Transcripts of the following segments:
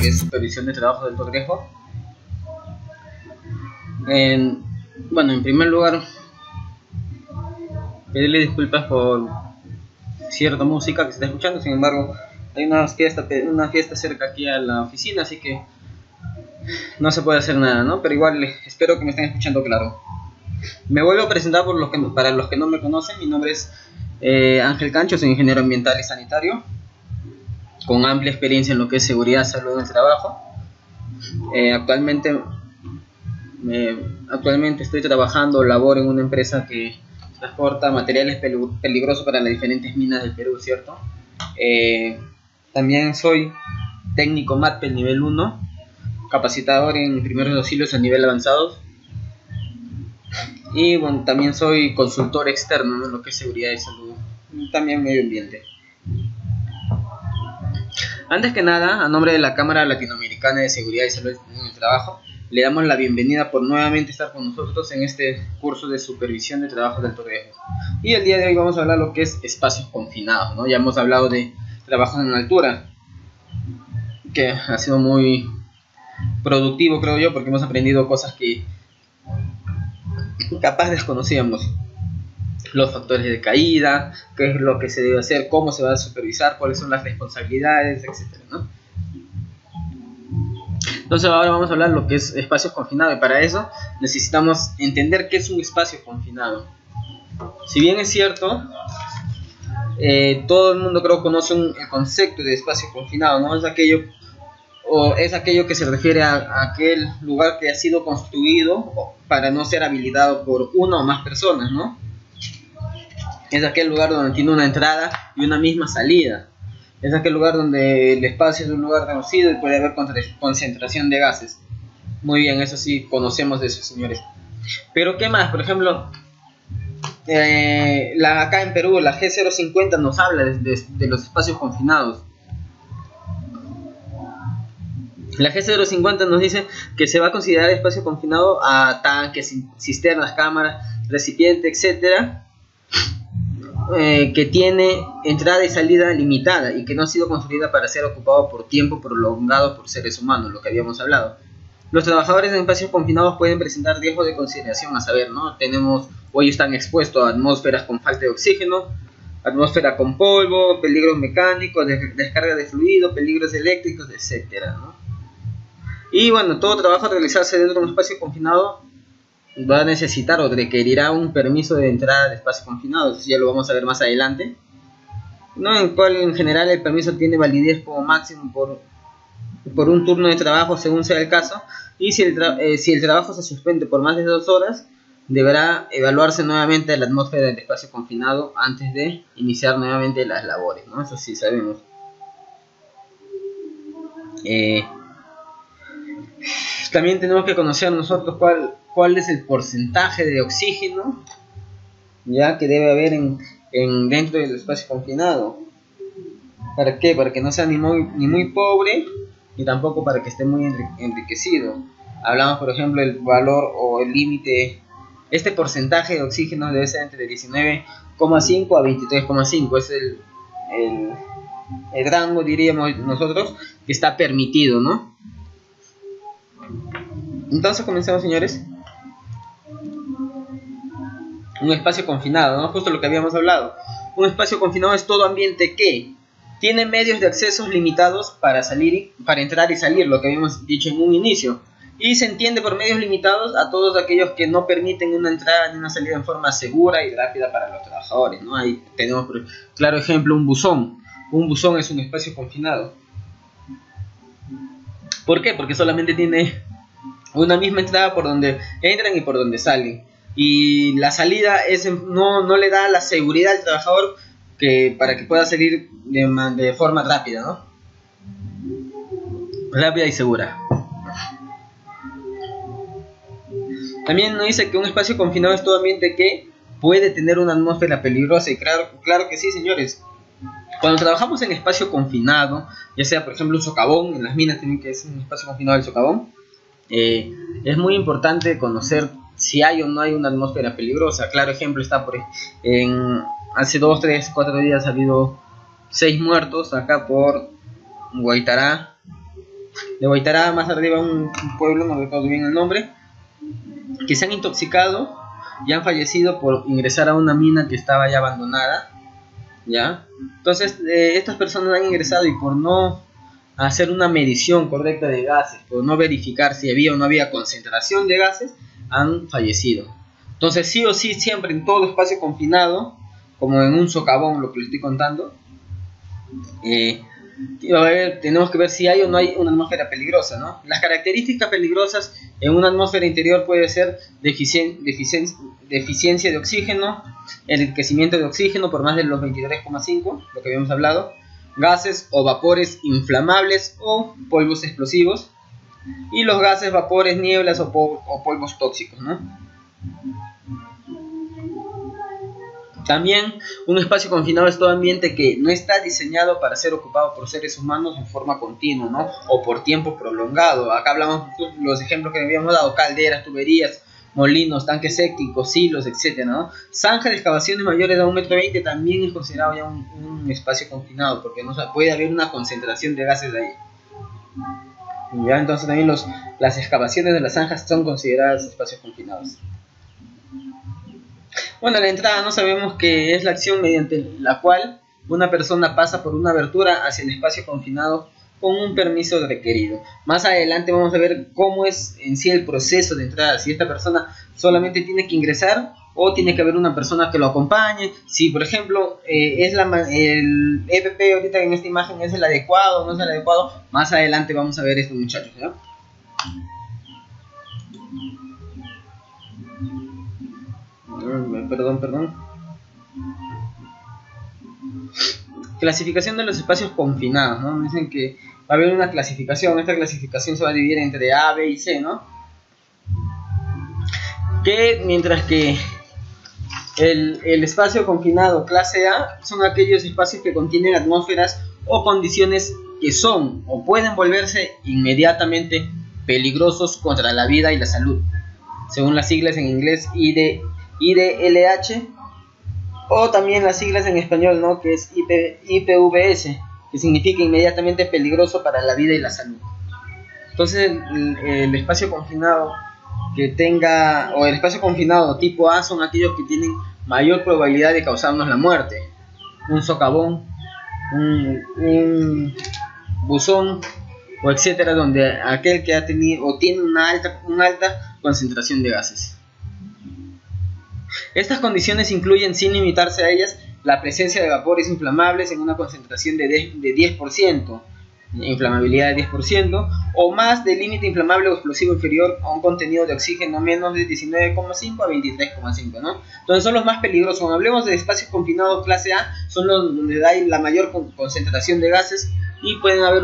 que es supervisión de trabajo de alto riesgo. Bueno, en primer lugar, pedirle disculpas por cierta música que se está escuchando. Sin embargo, hay una fiesta cerca aquí a la oficina, así que no se puede hacer nada, ¿no? Pero igual espero que me estén escuchando claro. Me vuelvo a presentar para los que no me conocen. Mi nombre es Ángel Cancho, soy ingeniero ambiental y sanitario, con amplia experiencia en lo que es seguridad y salud en el trabajo. Actualmente estoy trabajando, laboro en una empresa que transporta materiales peligrosos para las diferentes minas del Perú, ¿cierto? También soy técnico MATPEL nivel 1, capacitador en primeros auxilios a nivel avanzado, y bueno, también soy consultor externo en lo que es seguridad y salud, también medio ambiente. Antes que nada, a nombre de la Cámara Latinoamericana de Seguridad y Salud en el Trabajo, le damos la bienvenida por nuevamente estar con nosotros en este curso de supervisión de trabajo de alto riesgo. Y el día de hoy vamos a hablar de lo que es espacios confinados, ¿no? Ya hemos hablado de trabajo en altura, que ha sido muy productivo, creo yo, porque hemos aprendido cosas que capaz desconocíamos. Los factores de caída, qué es lo que se debe hacer, cómo se va a supervisar, cuáles son las responsabilidades, etcétera, ¿no? Entonces ahora vamos a hablar de lo que es espacios confinados, y para eso necesitamos entender qué es un espacio confinado. Si bien es cierto, todo el mundo creo conoce el concepto de espacio confinado, ¿no? Es aquello que se refiere a aquel lugar que ha sido construido para no ser habilitado por una o más personas, ¿no? Es aquel lugar donde tiene una entrada y una misma salida. Es aquel lugar donde el espacio es un lugar reducido y puede haber concentración de gases. Muy bien, eso sí, conocemos de eso, señores. Pero ¿qué más? Por ejemplo, acá en Perú, la G050 nos habla de los espacios confinados. La G050 nos dice que se va a considerar espacio confinado a tanques, cisternas, cámaras, recipientes, etcétera, que tiene entrada y salida limitada y que no ha sido construida para ser ocupado por tiempo prolongado por seres humanos, lo que habíamos hablado. Los trabajadores en espacios confinados pueden presentar riesgos de consideración, a saber, ¿no? Hoy están expuestos a atmósferas con falta de oxígeno, atmósfera con polvo, peligros mecánicos, descarga de fluido, peligros eléctricos, etcétera, ¿no? Y bueno, todo trabajo a realizarse dentro de un espacio confinado va a necesitar o requerirá un permiso de entrada de espacio confinado. Eso ya lo vamos a ver más adelante, ¿no? En cual en general el permiso tiene validez como máximo por un turno de trabajo según sea el caso, y si el trabajo se suspende por más de 2 horas, deberá evaluarse nuevamente la atmósfera del espacio confinado antes de iniciar nuevamente las labores, ¿no? Eso sí sabemos. También tenemos que conocer nosotros cuál es el porcentaje de oxígeno ya que debe haber dentro del espacio confinado. ¿Para qué? Para que no sea ni muy pobre ni tampoco para que esté muy enriquecido. Hablamos, por ejemplo, el valor o el límite. Este porcentaje de oxígeno debe ser entre 19,5 a 23,5. Es el rango, diríamos nosotros, que está permitido, ¿no? Entonces comencemos, señores. Un espacio confinado, ¿no? Justo lo que habíamos hablado. Un espacio confinado es todo ambiente que tiene medios de acceso limitados para entrar y salir, lo que habíamos dicho en un inicio. Y se entiende por medios limitados a todos aquellos que no permiten una entrada ni una salida en forma segura y rápida para los trabajadores, ¿no? Ahí tenemos, por claro ejemplo, un buzón. Un buzón es un espacio confinado. ¿Por qué? Porque solamente tiene una misma entrada por donde entran y por donde salen. Y la salida no le da la seguridad al trabajador para que pueda salir de forma rápida, ¿no? Rápida y segura. También nos dice que un espacio confinado es todo ambiente que puede tener una atmósfera peligrosa. Y claro que sí, señores. Cuando trabajamos en espacio confinado, ya sea por ejemplo un socavón, en las minas tienen que ser un espacio confinado del socavón, es muy importante conocer si hay o no hay una atmósfera peligrosa. Claro ejemplo está hace 2, 3, 4 días ha habido 6 muertos acá por Guaitará, de Guaitará, más arriba un pueblo, no recuerdo bien el nombre, que se han intoxicado y han fallecido por ingresar a una mina que estaba ya abandonada, ¿ya? Entonces, estas personas han ingresado y por no hacer una medición correcta de gases, por no verificar si había o no había concentración de gases, han fallecido. Entonces, sí o sí, siempre en todo espacio confinado, como en un socavón, lo que les estoy contando, tenemos que ver si hay o no hay una atmósfera peligrosa, ¿no? Las características peligrosas en una atmósfera interior puede ser deficiencia de oxígeno, enriquecimiento de oxígeno por más de los 23,5, lo que habíamos hablado, gases o vapores inflamables o polvos explosivos, y los gases, vapores, nieblas o polvos tóxicos, ¿no? También un espacio confinado es todo ambiente que no está diseñado para ser ocupado por seres humanos en forma continua, ¿no? O por tiempo prolongado. Acá hablamos los ejemplos que habíamos dado: calderas, tuberías, molinos, tanques sépticos, silos, etcétera, ¿no? Zanja de excavaciones mayores de 1,20 m también es considerado ya un espacio confinado, porque no puede haber una concentración de gases ahí. ¿Ya? Entonces también las excavaciones de las zanjas son consideradas espacios confinados. Bueno, la entrada no sabemos que es la acción mediante la cual una persona pasa por una abertura hacia el espacio confinado con un permiso requerido. Más adelante vamos a ver cómo es en sí el proceso de entrada, si esta persona solamente tiene que ingresar o tiene que haber una persona que lo acompañe. Si por ejemplo el EPP ahorita en esta imagen es el adecuado o no es el adecuado, más adelante vamos a ver esto, muchachos, ¿no? Perdón. Clasificación de los espacios confinados, ¿no? Dicen que va a haber una clasificación. Esta clasificación se va a dividir entre A, B y C, ¿no? Que mientras que el espacio confinado clase A son aquellos espacios que contienen atmósferas o condiciones que son o pueden volverse inmediatamente peligrosos contra la vida y la salud, según las siglas en inglés IDLH, o también las siglas en español, ¿no? Que es IPVS, que significa inmediatamente peligroso para la vida y la salud. Entonces el espacio confinado que tenga, o el espacio confinado tipo A, son aquellos que tienen mayor probabilidad de causarnos la muerte: un socavón, un buzón, o etcétera, donde aquel que ha tenido o tiene una alta concentración de gases. Estas condiciones incluyen, sin limitarse a ellas, la presencia de vapores inflamables en una concentración de 10%, inflamabilidad de 10%, o más del límite inflamable o explosivo inferior a un contenido de oxígeno menos de 19,5 a 23,5, ¿no? Entonces son los más peligrosos. Cuando hablemos de espacios confinados clase A, son los donde hay la mayor concentración de gases y pueden haber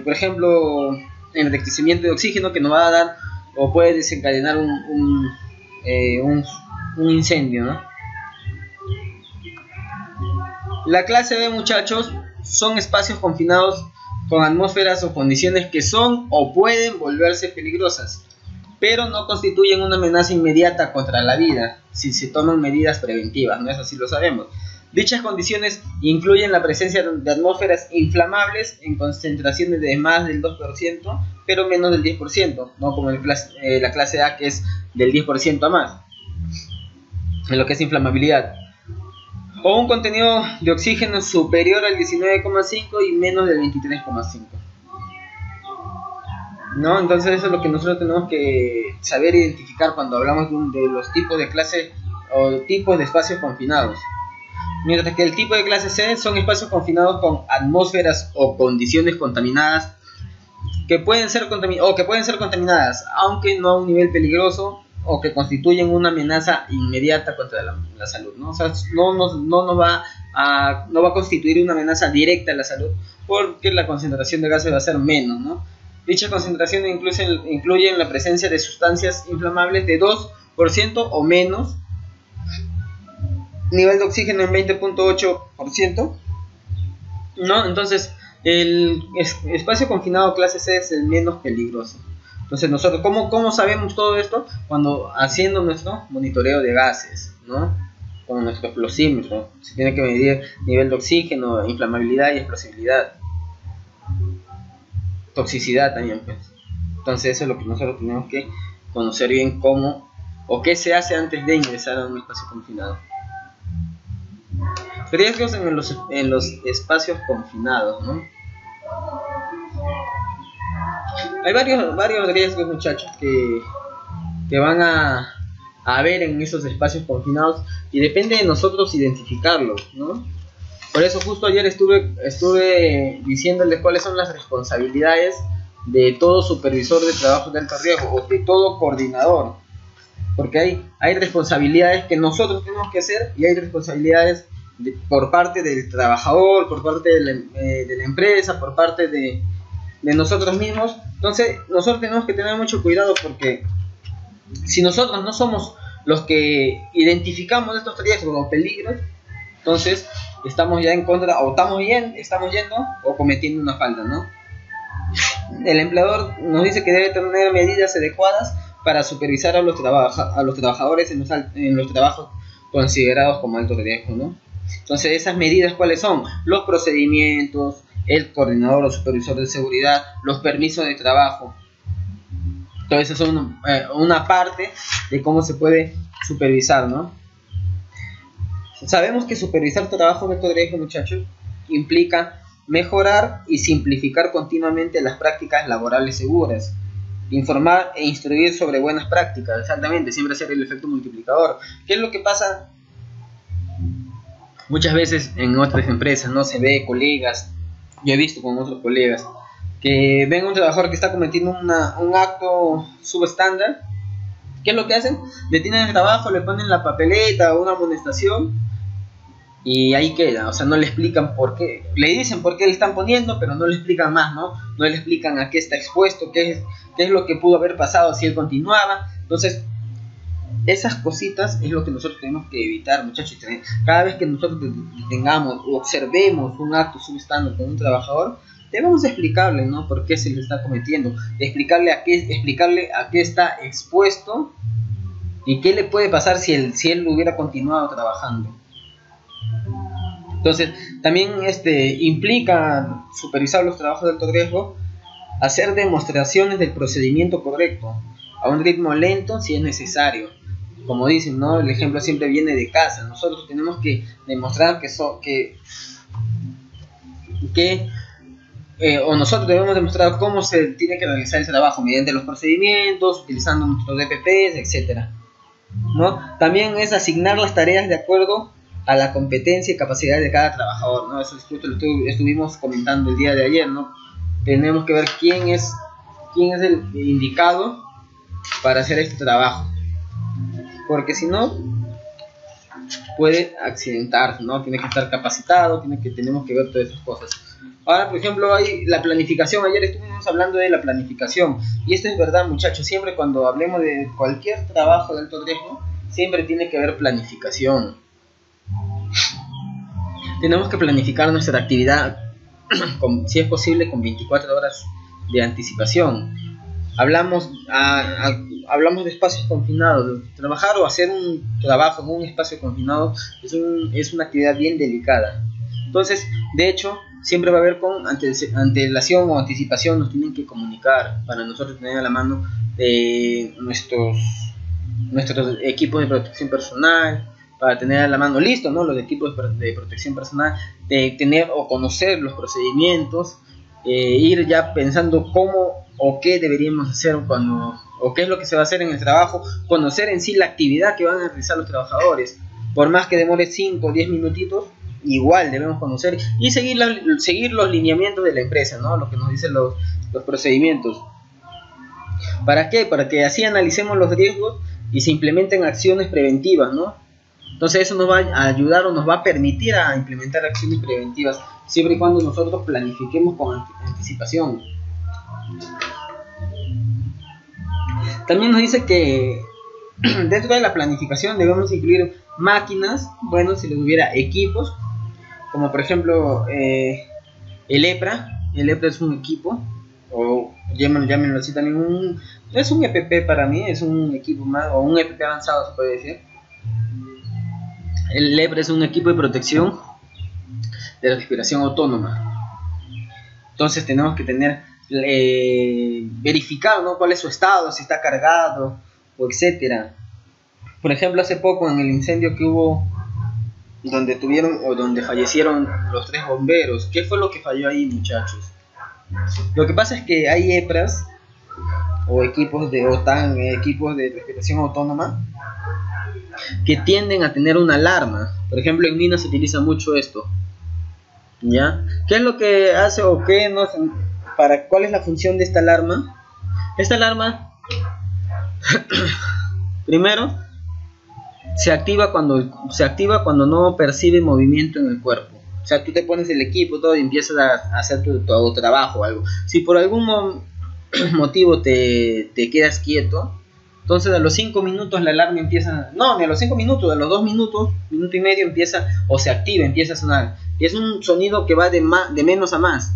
por ejemplo, enriquecimiento de oxígeno que nos va a dar o puede desencadenar un incendio, ¿no? La clase B, muchachos, son espacios confinados con atmósferas o condiciones que son o pueden volverse peligrosas, pero no constituyen una amenaza inmediata contra la vida si se toman medidas preventivas, ¿no? Eso sí lo sabemos. Dichas condiciones incluyen la presencia de atmósferas inflamables en concentraciones de más del 2%, pero menos del 10%, no como la clase A, que es del 10% a más, en lo que es inflamabilidad. O un contenido de oxígeno superior al 19,5 y menos del 23,5. ¿No? Entonces eso es lo que nosotros tenemos que saber identificar cuando hablamos de los tipos de clase o tipos de espacios confinados. Mientras que el tipo de clase C son espacios confinados con atmósferas o condiciones contaminadas que pueden ser contaminadas, aunque no a un nivel peligroso, o que constituyen una amenaza inmediata contra la salud, ¿no? O sea, no va a constituir una amenaza directa a la salud, porque la concentración de gases va a ser menos, ¿no? Dicha concentración incluye la presencia de sustancias inflamables de 2% o menos, nivel de oxígeno en 20,8%, ¿no? Entonces el espacio confinado clase C es el menos peligroso. Entonces nosotros, ¿cómo sabemos todo esto? Cuando haciendo nuestro monitoreo de gases, ¿no? Con nuestro explosímetro se tiene que medir nivel de oxígeno, inflamabilidad y explosibilidad. toxicidad también, pues. Entonces eso es lo que nosotros tenemos que conocer bien cómo o qué se hace antes de ingresar a un espacio confinado. Riesgos en los espacios confinados, ¿no? Hay varios riesgos, muchachos, que van a haber en esos espacios confinados y depende de nosotros identificarlos, ¿no? Por eso justo ayer estuve diciéndoles cuáles son las responsabilidades de todo supervisor de trabajo de alto riesgo o de todo coordinador, porque hay responsabilidades que nosotros tenemos que hacer y hay responsabilidades por parte del trabajador, por parte de la empresa, por parte de nosotros mismos. Entonces nosotros tenemos que tener mucho cuidado, porque si nosotros no somos los que identificamos estos riesgos o peligros, entonces estamos ya en contra, o estamos yendo o cometiendo una falta, ¿no? El empleador nos dice que debe tener medidas adecuadas para supervisar a los trabajadores en los trabajos considerados como alto riesgo, ¿no? Entonces, esas medidas, ¿cuáles son? Los procedimientos, el coordinador o supervisor de seguridad, los permisos de trabajo. Entonces, eso es una parte de cómo se puede supervisar, ¿no? Sabemos que supervisar trabajo de alto riesgo, muchachos, implica mejorar y simplificar continuamente las prácticas laborales seguras, informar e instruir sobre buenas prácticas, exactamente, siempre hacer el efecto multiplicador. ¿Qué es lo que pasa muchas veces en otras empresas? No se ve colegas, yo he visto con otros colegas que ven a un trabajador que está cometiendo un acto subestándar. ¿Qué es lo que hacen? Detienen el trabajo, le ponen la papeleta o una amonestación y ahí queda. O sea, no le explican por qué, le dicen por qué le están poniendo, pero no le explican más, ¿no? No le explican a qué está expuesto, qué es lo que pudo haber pasado si él continuaba. Entonces, esas cositas es lo que nosotros tenemos que evitar, muchachos. Cada vez que nosotros tengamos o observemos un acto subestándar con un trabajador, debemos explicarle, ¿no?, por qué se le está cometiendo, explicarle a qué está expuesto y qué le puede pasar si él hubiera continuado trabajando. Entonces, también implica supervisar los trabajos de alto riesgo, hacer demostraciones del procedimiento correcto, a un ritmo lento si es necesario. Como dicen, ¿no?, el ejemplo siempre viene de casa. Nosotros tenemos que demostrar o nosotros debemos demostrar cómo se tiene que realizar el trabajo mediante los procedimientos, utilizando nuestros DPPs, etcétera, ¿no? También es asignar las tareas de acuerdo a la competencia y capacidad de cada trabajador, ¿no? Eso lo estuvimos comentando el día de ayer, ¿no? Tenemos que ver quién es el indicado para hacer este trabajo, porque si no puede accidentarse, ¿no? Tiene que estar capacitado, tenemos que ver todas esas cosas. Ahora, por ejemplo, hay la planificación. Ayer estuvimos hablando de la planificación, y esto es verdad, muchachos. Siempre cuando hablemos de cualquier trabajo de alto riesgo, siempre tiene que haber planificación. Tenemos que planificar nuestra actividad, si es posible, con 24 horas de anticipación. Hablamos de espacios confinados. Trabajar o hacer un trabajo en un espacio confinado es una actividad bien delicada. Entonces, de hecho, siempre va a haber con antelación o anticipación. Nos tienen que comunicar para nosotros tener a la mano nuestros equipos de protección personal, para tener a la mano listo, ¿no?, los equipos de protección personal, de tener o conocer los procedimientos, ir ya pensando cómo o qué deberíamos hacer o qué es lo que se va a hacer en el trabajo, conocer en sí la actividad que van a realizar los trabajadores. Por más que demore 5 o 10 minutitos, igual debemos conocer y seguir los lineamientos de la empresa, ¿no?, lo que nos dicen los procedimientos. ¿Para qué? Para que así analicemos los riesgos y se implementen acciones preventivas, ¿no? Entonces eso nos va a ayudar o nos va a permitir a implementar acciones preventivas, siempre y cuando nosotros planifiquemos con anticipación. También nos dice que dentro de la planificación debemos incluir máquinas, bueno, si les hubiera equipos, como por ejemplo el EPRA. El EPRA es un equipo, o llámenlo así también, es un EPP para mí, es un equipo más, o un EPP avanzado se puede decir. El EPRA es un equipo de protección de respiración autónoma. Entonces tenemos que tener verificar, ¿no?, cuál es su estado, si está cargado o etcétera. Por ejemplo, hace poco en el incendio que hubo donde fallecieron los 3 bomberos, ¿qué fue lo que falló ahí, muchachos? Lo que pasa es que hay EPRAs o equipos de OTAN, equipos de respiración autónoma, que tienden a tener una alarma. Por ejemplo, en minas se utiliza mucho esto, ¿ya? ¿Qué es lo que hace o qué no? ¿Cuál es la función de esta alarma? Esta alarma, primero, se activa cuando no percibe movimiento en el cuerpo. O sea, tú te pones el equipo todo y empiezas a hacer tu trabajo o algo. Si por algún motivo te quedas quieto, entonces a los 5 minutos la alarma empieza, no, ni a los 5 minutos, a los 2 minutos, minuto y medio empieza, o se activa, empieza a sonar. Y es un sonido que va de menos a más.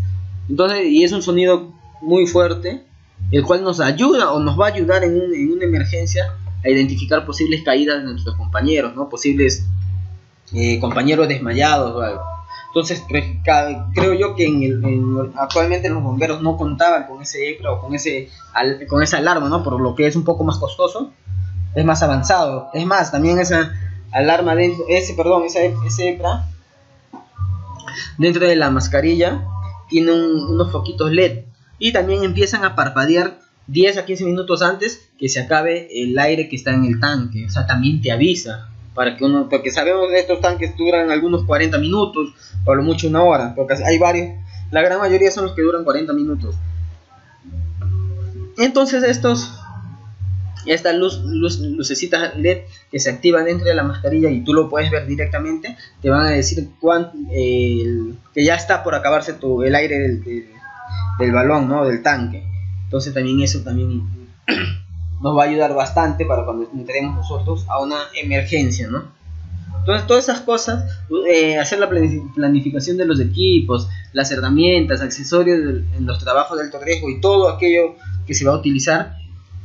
Entonces, y es un sonido muy fuerte, el cual nos ayuda o nos va a ayudar en una emergencia a identificar posibles caídas de nuestros compañeros, ¿no? Posibles compañeros desmayados o algo. Entonces creo yo que actualmente los bomberos no contaban con ese EPRA o con esa alarma, ¿no? Por lo que es un poco más costoso, es más avanzado. Es más, también esa alarma ese EPRA dentro de la mascarilla tiene unos foquitos LED y también empiezan a parpadear 10 a 15 minutos antes que se acabe el aire que está en el tanque. O sea, también te avisa porque sabemos que estos tanques duran algunos 40 minutos o a lo mucho una hora, porque hay varios, la gran mayoría son los que duran 40 minutos. Entonces estas lucecitas LED que se activan dentro de la mascarilla y tú lo puedes ver directamente, te van a decir que ya está por acabarse el aire del balón, ¿no?, del tanque. Entonces también eso nos va a ayudar bastante para cuando entremos nosotros a una emergencia, ¿no? Entonces todas esas cosas, hacer la planificación de los equipos, las herramientas, accesorios en los trabajos de alto riesgo y todo aquello que se va a utilizar,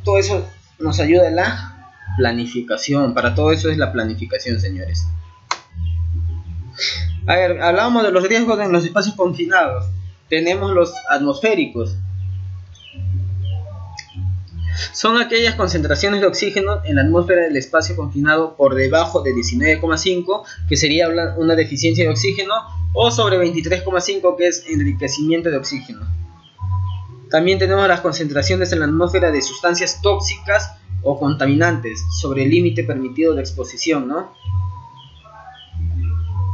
todo eso nos ayuda en la planificación. Para todo eso es la planificación, señores. A ver, hablábamos de los riesgos en los espacios confinados. Tenemos los atmosféricos. Son aquellas concentraciones de oxígeno en la atmósfera del espacio confinado por debajo de 19,5, que sería una deficiencia de oxígeno, o sobre 23,5, que es enriquecimiento de oxígeno. También tenemos las concentraciones en la atmósfera de sustancias tóxicas o contaminantes, sobre el límite permitido de exposición, ¿no?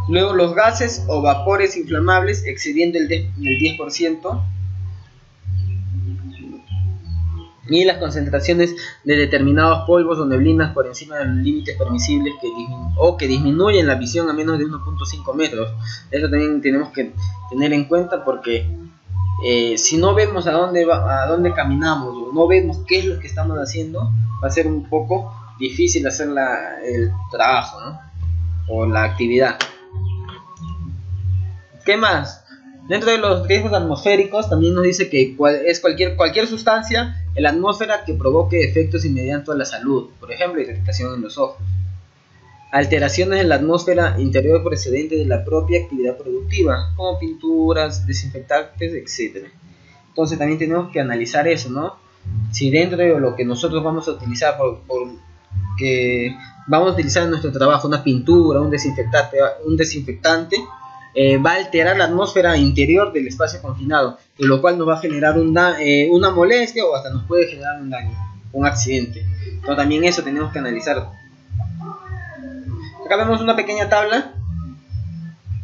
Luego los gases o vapores inflamables excediendo el 10%. Y las concentraciones de determinados polvos o neblinas por encima de los límites permisibles que disminuyen la visión a menos de 1.5 metros. Eso también tenemos que tener en cuenta, porque si no vemos a dónde caminamos o no vemos qué es lo que estamos haciendo, va a ser un poco difícil hacer el trabajo, ¿no?, o la actividad. ¿Qué más? Dentro de los riesgos atmosféricos también nos dice que es cualquier sustancia en la atmósfera que provoque efectos inmediatos a la salud, por ejemplo, irritación en los ojos, alteraciones en la atmósfera interior procedente de la propia actividad productiva, como pinturas, desinfectantes, etc. Entonces también tenemos que analizar eso, ¿no? Si dentro de lo que nosotros vamos a utilizar, que vamos a utilizar en nuestro trabajo, una pintura, un desinfectante, va a alterar la atmósfera interior del espacio confinado, y lo cual nos va a generar una molestia o hasta nos puede generar un daño, un accidente. Entonces también eso tenemos que analizar. Acá vemos una pequeña tabla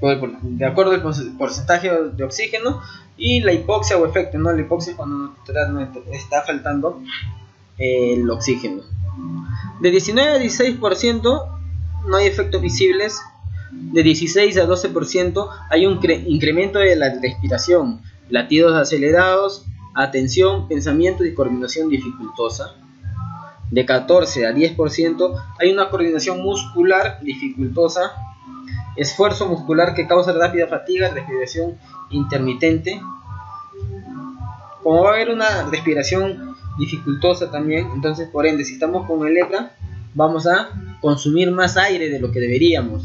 de acuerdo al porcentaje de oxígeno y la hipoxia o efecto, ¿no? La hipoxia es cuando está faltando el oxígeno. De 19 a 16% no hay efectos visibles. De 16 a 12% hay un incremento de la respiración, latidos acelerados, atención, pensamiento y coordinación dificultosa. De 14 a 10% hay una coordinación muscular dificultosa, esfuerzo muscular que causa rápida fatiga, respiración intermitente. Como va a haber una respiración dificultosa también, entonces por ende, si estamos con el EPRA, vamos a consumir más aire de lo que deberíamos.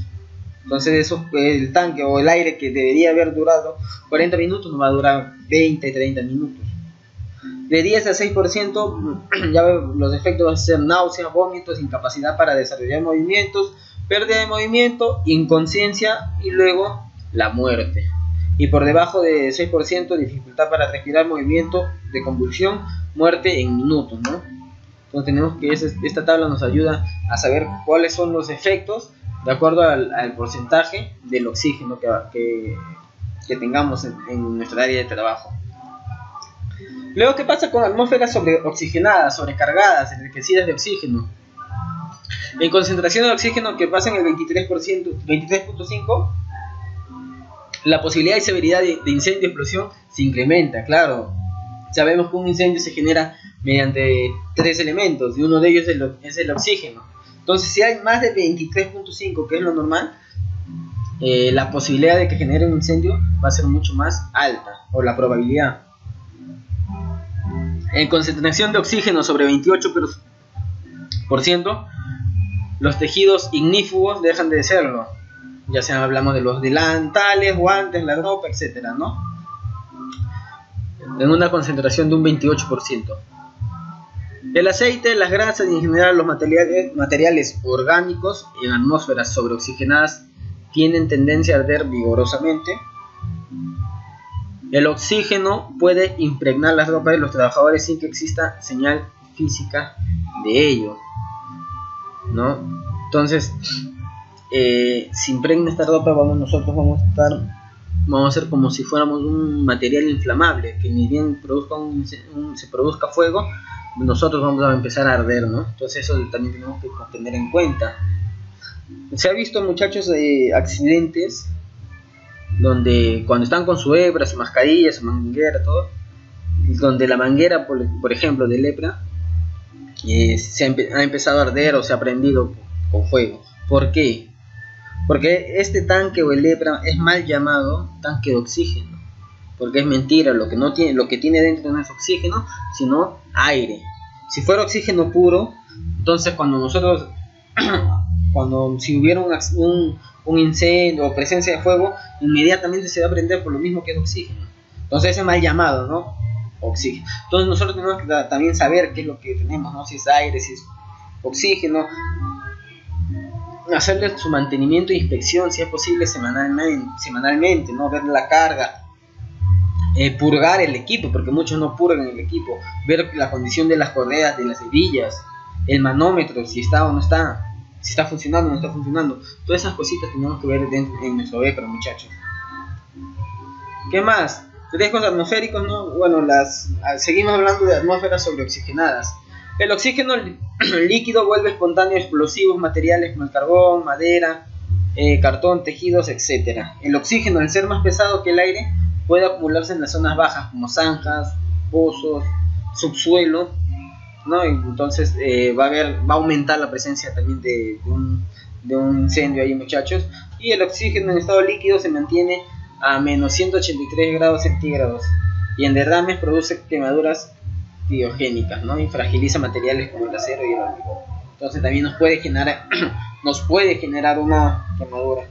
Entonces el tanque o el aire que debería haber durado 40 minutos nos va a durar 20-30 minutos. De 10 a 6%, ya los efectos van a ser náuseas, vómitos, incapacidad para desarrollar movimientos, pérdida de movimiento, inconsciencia y luego la muerte. Y por debajo de 6%, dificultad para respirar, movimiento de convulsión, muerte en minutos, ¿no? Entonces tenemos que esta tabla nos ayuda a saber cuáles son los efectos de acuerdo al porcentaje del oxígeno que tengamos en nuestra área de trabajo. Luego, ¿qué pasa con atmósferas sobreoxigenadas, sobrecargadas, enriquecidas de oxígeno? En concentración de oxígeno que pasa en el 23.5%, la posibilidad y severidad de incendio y explosión se incrementa. Claro, sabemos que un incendio se genera mediante 3 elementos y uno de ellos es el oxígeno. Entonces, si hay más de 23.5, que es lo normal, la posibilidad de que genere un incendio va a ser mucho más alta, o la probabilidad. En concentración de oxígeno sobre 28%, los tejidos ignífugos dejan de serlo. Ya sea hablamos de los delantales, guantes, la ropa, etcétera, ¿no? En una concentración de un 28%. El aceite, las grasas y en general los materiales orgánicos en atmósferas sobreoxigenadas tienen tendencia a arder vigorosamente. El oxígeno puede impregnar las ropas de los trabajadores sin que exista señal física de ello, ¿no? Entonces, si impregna esta ropa, nosotros vamos a ser como si fuéramos un material inflamable, que ni bien se produzca fuego, nosotros vamos a empezar a arder, ¿no? Entonces eso también tenemos que tener en cuenta. Se ha visto, muchachos, accidentes donde cuando están con su hebra, su mascarilla, su manguera, todo, donde la manguera, por ejemplo, de lepra, ha empezado a arder o se ha prendido con fuego. ¿Por qué? Porque este tanque o el lepra es mal llamado tanque de oxígeno, porque es mentira, lo que tiene dentro no es oxígeno, sino aire. Si fuera oxígeno puro, entonces si hubiera un incendio o presencia de fuego, inmediatamente se va a prender por lo mismo que es oxígeno. Entonces es mal llamado, ¿no? Oxígeno. Entonces nosotros tenemos que también saber qué es lo que tenemos, ¿no? Si es aire, si es oxígeno, hacerle su mantenimiento e inspección si es posible semanalmente, ¿no? Ver la carga, purgar el equipo, porque muchos no purgan el equipo, ver la condición de las correas, de las hebillas, el manómetro, si está o no está, si está funcionando o no está funcionando. Todas esas cositas tenemos que ver en nuestro EPRA, muchachos. ¿Qué más? Riesgos atmosféricos, ¿no? Bueno, seguimos hablando de atmósferas sobreoxigenadas. El oxígeno líquido vuelve espontáneo explosivos materiales como el carbón, madera, cartón, tejidos, etc. El oxígeno, al ser más pesado que el aire, puede acumularse en las zonas bajas como zanjas, pozos, subsuelo, ¿no? Y entonces va a aumentar la presencia también de un incendio ahí, muchachos. Y el oxígeno en estado líquido se mantiene a menos 183 grados centígrados y en derrames produce quemaduras biogénicas, ¿no? Y fragiliza materiales como el acero y el hormigón. Entonces también nos puede generar una quemadura.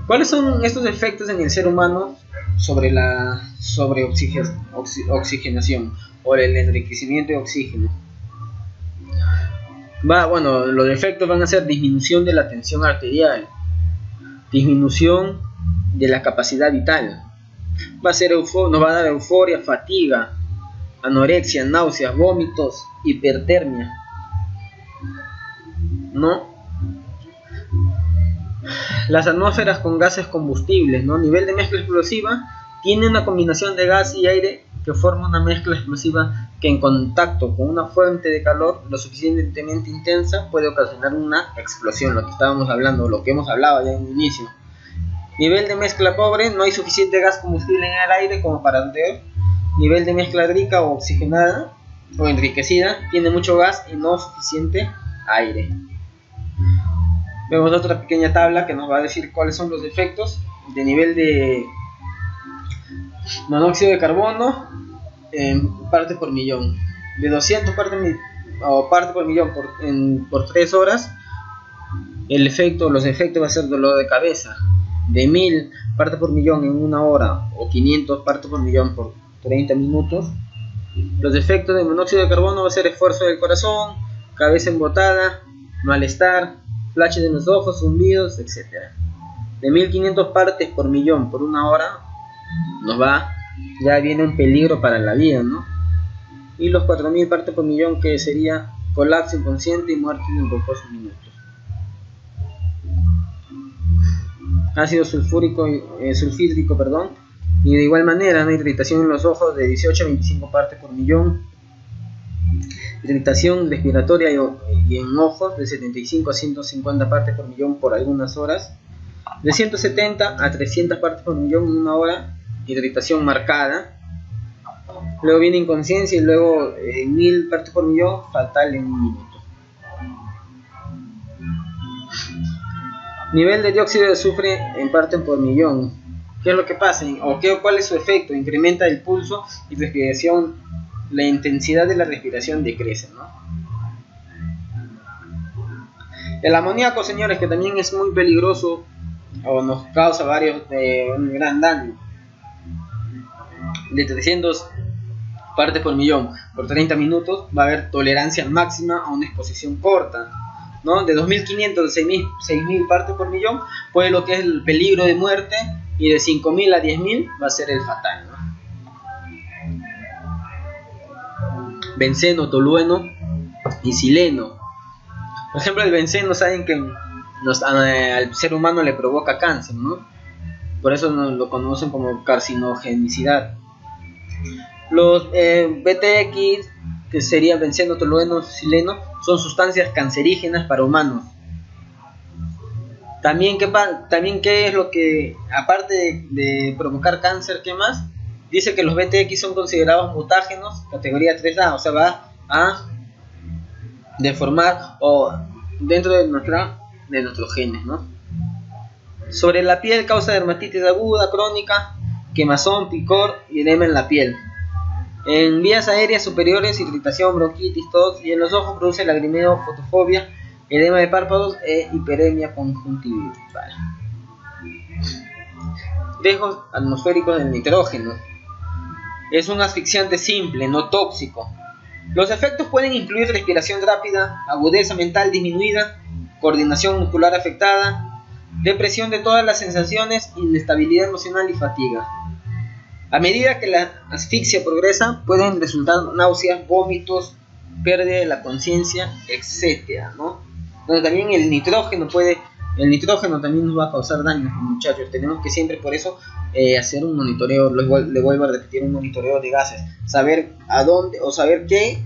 ¿Cuáles son estos efectos en el ser humano sobre la oxigenación o el enriquecimiento de oxígeno? Bueno, los efectos van a ser disminución de la tensión arterial, disminución de la capacidad vital, nos va a dar euforia, fatiga, anorexia, náuseas, vómitos, hipertermia, ¿no? Las atmósferas con gases combustibles, ¿no? Nivel de mezcla explosiva tiene una combinación de gas y aire que forma una mezcla explosiva que en contacto con una fuente de calor lo suficientemente intensa puede ocasionar una explosión, lo que estábamos hablando, lo que hemos hablado ya en el inicio. Nivel de mezcla pobre, no hay suficiente gas combustible en el aire como para arder. Nivel de mezcla rica o oxigenada o enriquecida, tiene mucho gas y no suficiente aire. Vemos otra pequeña tabla que nos va a decir cuáles son los efectos de nivel de monóxido de carbono en partes por millón. De 200 partes por millón por 3 horas, los efectos va a ser dolor de cabeza. de 1000 partes por millón en una hora o 500 partes por millón por 30 minutos, los efectos de monóxido de carbono va a ser esfuerzo del corazón, cabeza embotada, malestar, flashes en los ojos, zumbidos, etc. De 1500 partes por millón por una hora ya viene un peligro para la vida, ¿no? Y los 4000 partes por millón, que sería colapso inconsciente y muerte en pocos minutos. Ácido sulfúrico, sulfídrico, y de igual manera, ¿no? Irritación en los ojos de 18 a 25 partes por millón, irritación respiratoria y en ojos de 75 a 150 partes por millón por algunas horas, de 170 a 300 partes por millón en una hora, irritación marcada. Luego viene inconsciencia y luego 1000 partes por millón, fatal en un minuto. Nivel de dióxido de azufre en partes por millón. ¿Qué es lo que pasa? ¿Cuál es su efecto? Incrementa el pulso y respiración. La intensidad de la respiración decrece, ¿no? El amoníaco, señores, que también es muy peligroso o nos causa un gran daño. De 300 partes por millón por 30 minutos va a haber tolerancia máxima a una exposición corta, ¿no? De 2500 a 6000 partes por millón puede lo que es el peligro de muerte, y de 5000 a 10000 va a ser el fatal, ¿no? Benceno, tolueno y xileno. Por ejemplo, el benceno, saben que al ser humano le provoca cáncer, ¿no? Por eso lo conocen como carcinogenicidad. Los BTX, que sería benceno, tolueno, xileno, son sustancias cancerígenas para humanos. También qué es lo que, aparte de provocar cáncer, ¿qué más? Dice que los BTX son considerados mutágenos, categoría 3A, o sea, va a deformar o dentro de nuestros genes, ¿no? Sobre la piel, causa dermatitis aguda, crónica, quemazón, picor y edema en la piel. En vías aéreas superiores, irritación, bronquitis, tos, y en los ojos produce lagrimeo, fotofobia, edema de párpados e hiperemia conjuntival. Riesgos atmosféricos del nitrógeno. Es un asfixiante simple, no tóxico. Los efectos pueden incluir respiración rápida, agudeza mental disminuida, coordinación muscular afectada, depresión de todas las sensaciones, inestabilidad emocional y fatiga. A medida que la asfixia progresa, pueden resultar náuseas, vómitos, pérdida de la conciencia, etc., ¿no? Donde también el nitrógeno también nos va a causar daño, muchachos. Tenemos que siempre por eso hacer un monitoreo, le vuelvo a repetir, un monitoreo de gases, saber a dónde o saber qué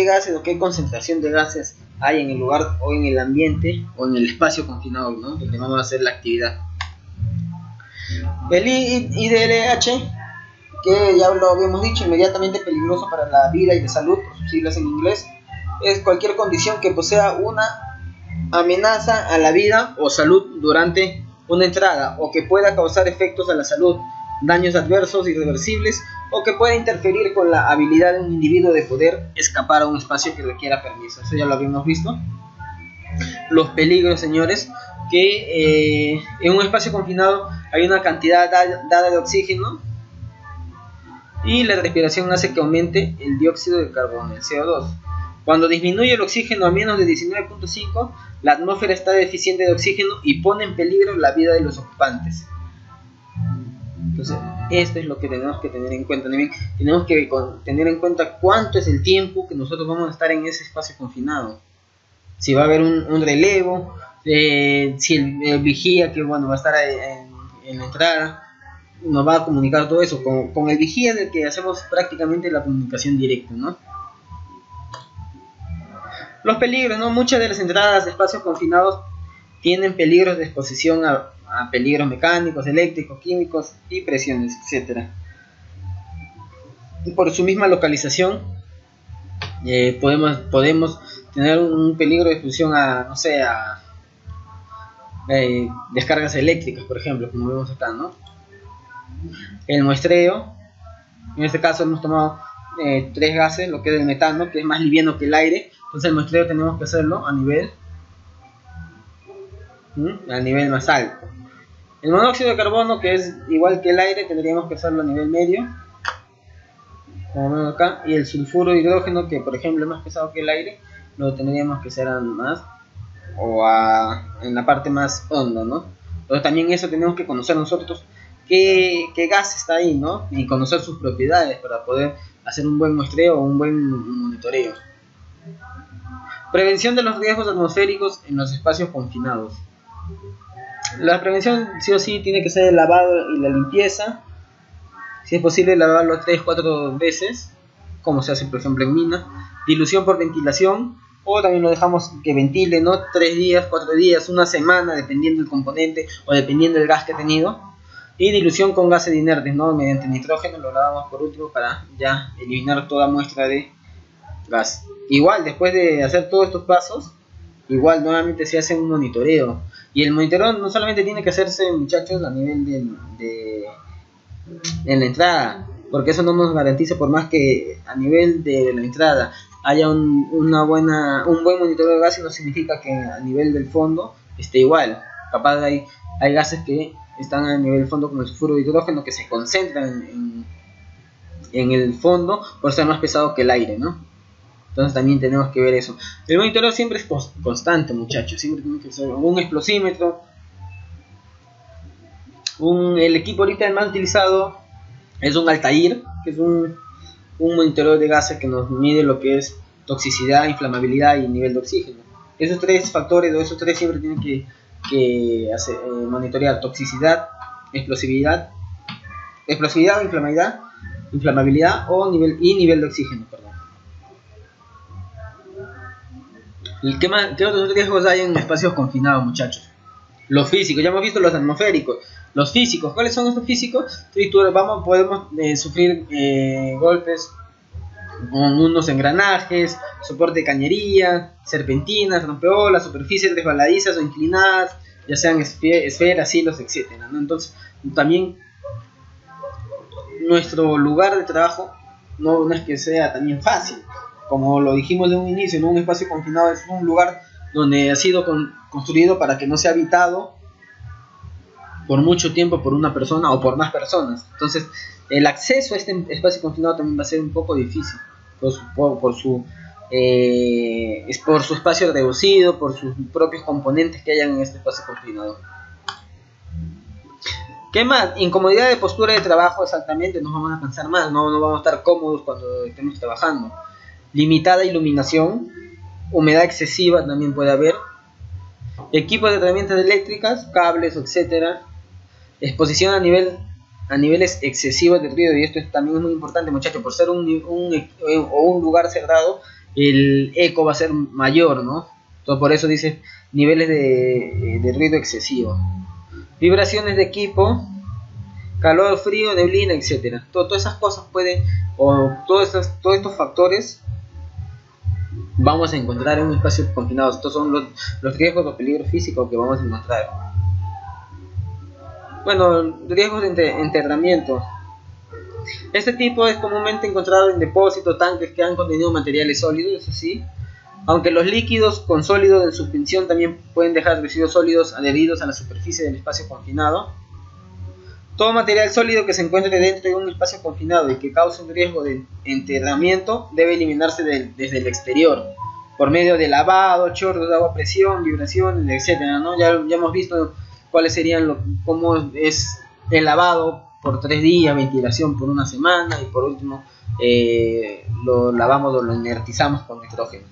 gases o qué concentración de gases hay en el lugar o en el ambiente o en el espacio confinado, ¿no? Donde vamos a hacer la actividad. El IDLH, que ya lo habíamos dicho, inmediatamente peligroso para la vida y la salud, por sus siglas en inglés, es cualquier condición que posea una amenaza a la vida o salud durante una entrada, o que pueda causar efectos a la salud, daños adversos irreversibles, o que pueda interferir con la habilidad de un individuo de poder escapar a un espacio que requiera permiso. Eso ya lo habíamos visto. Los peligros, señores, que en un espacio confinado hay una cantidad dada de oxígeno, y la respiración hace que aumente el dióxido de carbono, el CO2. Cuando disminuye el oxígeno a menos de 19.5, la atmósfera está deficiente de oxígeno y pone en peligro la vida de los ocupantes. Entonces, esto es lo que tenemos que tener en cuenta. También tenemos que tener en cuenta cuánto es el tiempo que nosotros vamos a estar en ese espacio confinado. Si va a haber un relevo, si el vigía, que bueno, va a estar en la entrada, nos va a comunicar todo eso con el vigía, del que hacemos prácticamente la comunicación directa, ¿no? Los peligros, ¿no? Muchas de las entradas de espacios confinados tienen peligros de exposición a peligros mecánicos, eléctricos, químicos y presiones, etc. Y por su misma localización podemos tener un peligro de exposición a, no sé, a descargas eléctricas, por ejemplo, como vemos acá, ¿no? El muestreo, en este caso hemos tomado 3 gases, lo que es el metano, que es más liviano que el aire. Entonces el muestreo tenemos que hacerlo a nivel más alto. El monóxido de carbono, que es igual que el aire, tendríamos que hacerlo a nivel medio, como vemos acá, y el sulfuro de hidrógeno, que por ejemplo es más pesado que el aire, lo tendríamos que hacer a más en la parte más honda, ¿no? Entonces también eso tenemos que conocer nosotros qué gas está ahí, ¿no? Y conocer sus propiedades para poder hacer un buen muestreo o un buen monitoreo. Prevención de los riesgos atmosféricos en los espacios confinados. La prevención sí o sí tiene que ser el lavado y la limpieza. Si es posible lavarlo 3-4 veces, como se hace por ejemplo en mina. Dilución por ventilación, o también lo dejamos que ventile, ¿no? 3 días, 4 días, una semana, dependiendo del componente o dependiendo del gas que ha tenido. Y dilución con gases inertes, ¿no? Mediante nitrógeno lo lavamos por último para ya eliminar toda muestra de gas. Igual, después de hacer todos estos pasos, igual nuevamente se hace un monitoreo. Y el monitoreo no solamente tiene que hacerse, muchachos, a nivel en la entrada, porque eso no nos garantiza, por más que a nivel de la entrada haya un buen monitoreo de gases, no significa que a nivel del fondo esté igual. Capaz hay gases que están a nivel del fondo, como el sulfuro de hidrógeno, que se concentran en el fondo por ser más pesado que el aire, ¿no? Entonces también tenemos que ver eso. El monitoreo siempre es constante, muchachos. Siempre tiene que ser un explosímetro. El equipo ahorita más utilizado es un Altair, que es un monitoreo de gases que nos mide lo que es toxicidad, inflamabilidad y nivel de oxígeno. Esos tres factores, o esos tres siempre tienen que monitorear: toxicidad, explosividad, inflamabilidad o nivel de oxígeno, perdón. ¿Y qué otros riesgos hay en espacios confinados, muchachos? Los físicos, ya hemos visto los atmosféricos. Los físicos, ¿cuáles son estos físicos? Podemos sufrir golpes con unos engranajes, soporte de cañería, serpentinas, rompeolas, superficies resbaladizas o inclinadas, ya sean esferas, hilos, etc., ¿no? Entonces, también nuestro lugar de trabajo no es que sea también fácil. Como lo dijimos de un inicio, en un espacio confinado es un lugar donde ha sido construido para que no sea habitado por mucho tiempo por una persona o por más personas. Entonces el acceso a este espacio confinado también va a ser un poco difícil por su espacio reducido, por sus propios componentes que hayan en este espacio confinado. ¿Qué más? Incomodidad de postura de trabajo, exactamente. Nos vamos a cansar más, no vamos a estar cómodos cuando estemos trabajando. Limitada iluminación, humedad excesiva también puede haber, equipos de herramientas eléctricas, cables, etcétera. Exposición a niveles excesivos de ruido, y esto también es muy importante, muchachos, por ser un lugar cerrado, el eco va a ser mayor, ¿no? Entonces, por eso dice niveles de ruido excesivo. Vibraciones de equipo, calor, frío, neblina, etcétera. Todas esas cosas todos estos factores vamos a encontrar en un espacio confinado. Estos son los riesgos o peligros físicos que vamos a encontrar. Bueno, riesgos de enterramiento. Este tipo es comúnmente encontrado en depósitos, tanques que han contenido materiales sólidos, eso sí. Aunque los líquidos con sólidos en suspensión también pueden dejar residuos sólidos adheridos a la superficie del espacio confinado. Todo material sólido que se encuentre dentro de un espacio confinado y que cause un riesgo de enterramiento debe eliminarse desde el exterior, por medio de lavado, chorros de agua a presión, vibraciones, etc., ¿no? Ya hemos visto cuáles serían cómo es el lavado por 3 días, ventilación por 1 semana, y por último lo lavamos o lo inertizamos con nitrógeno.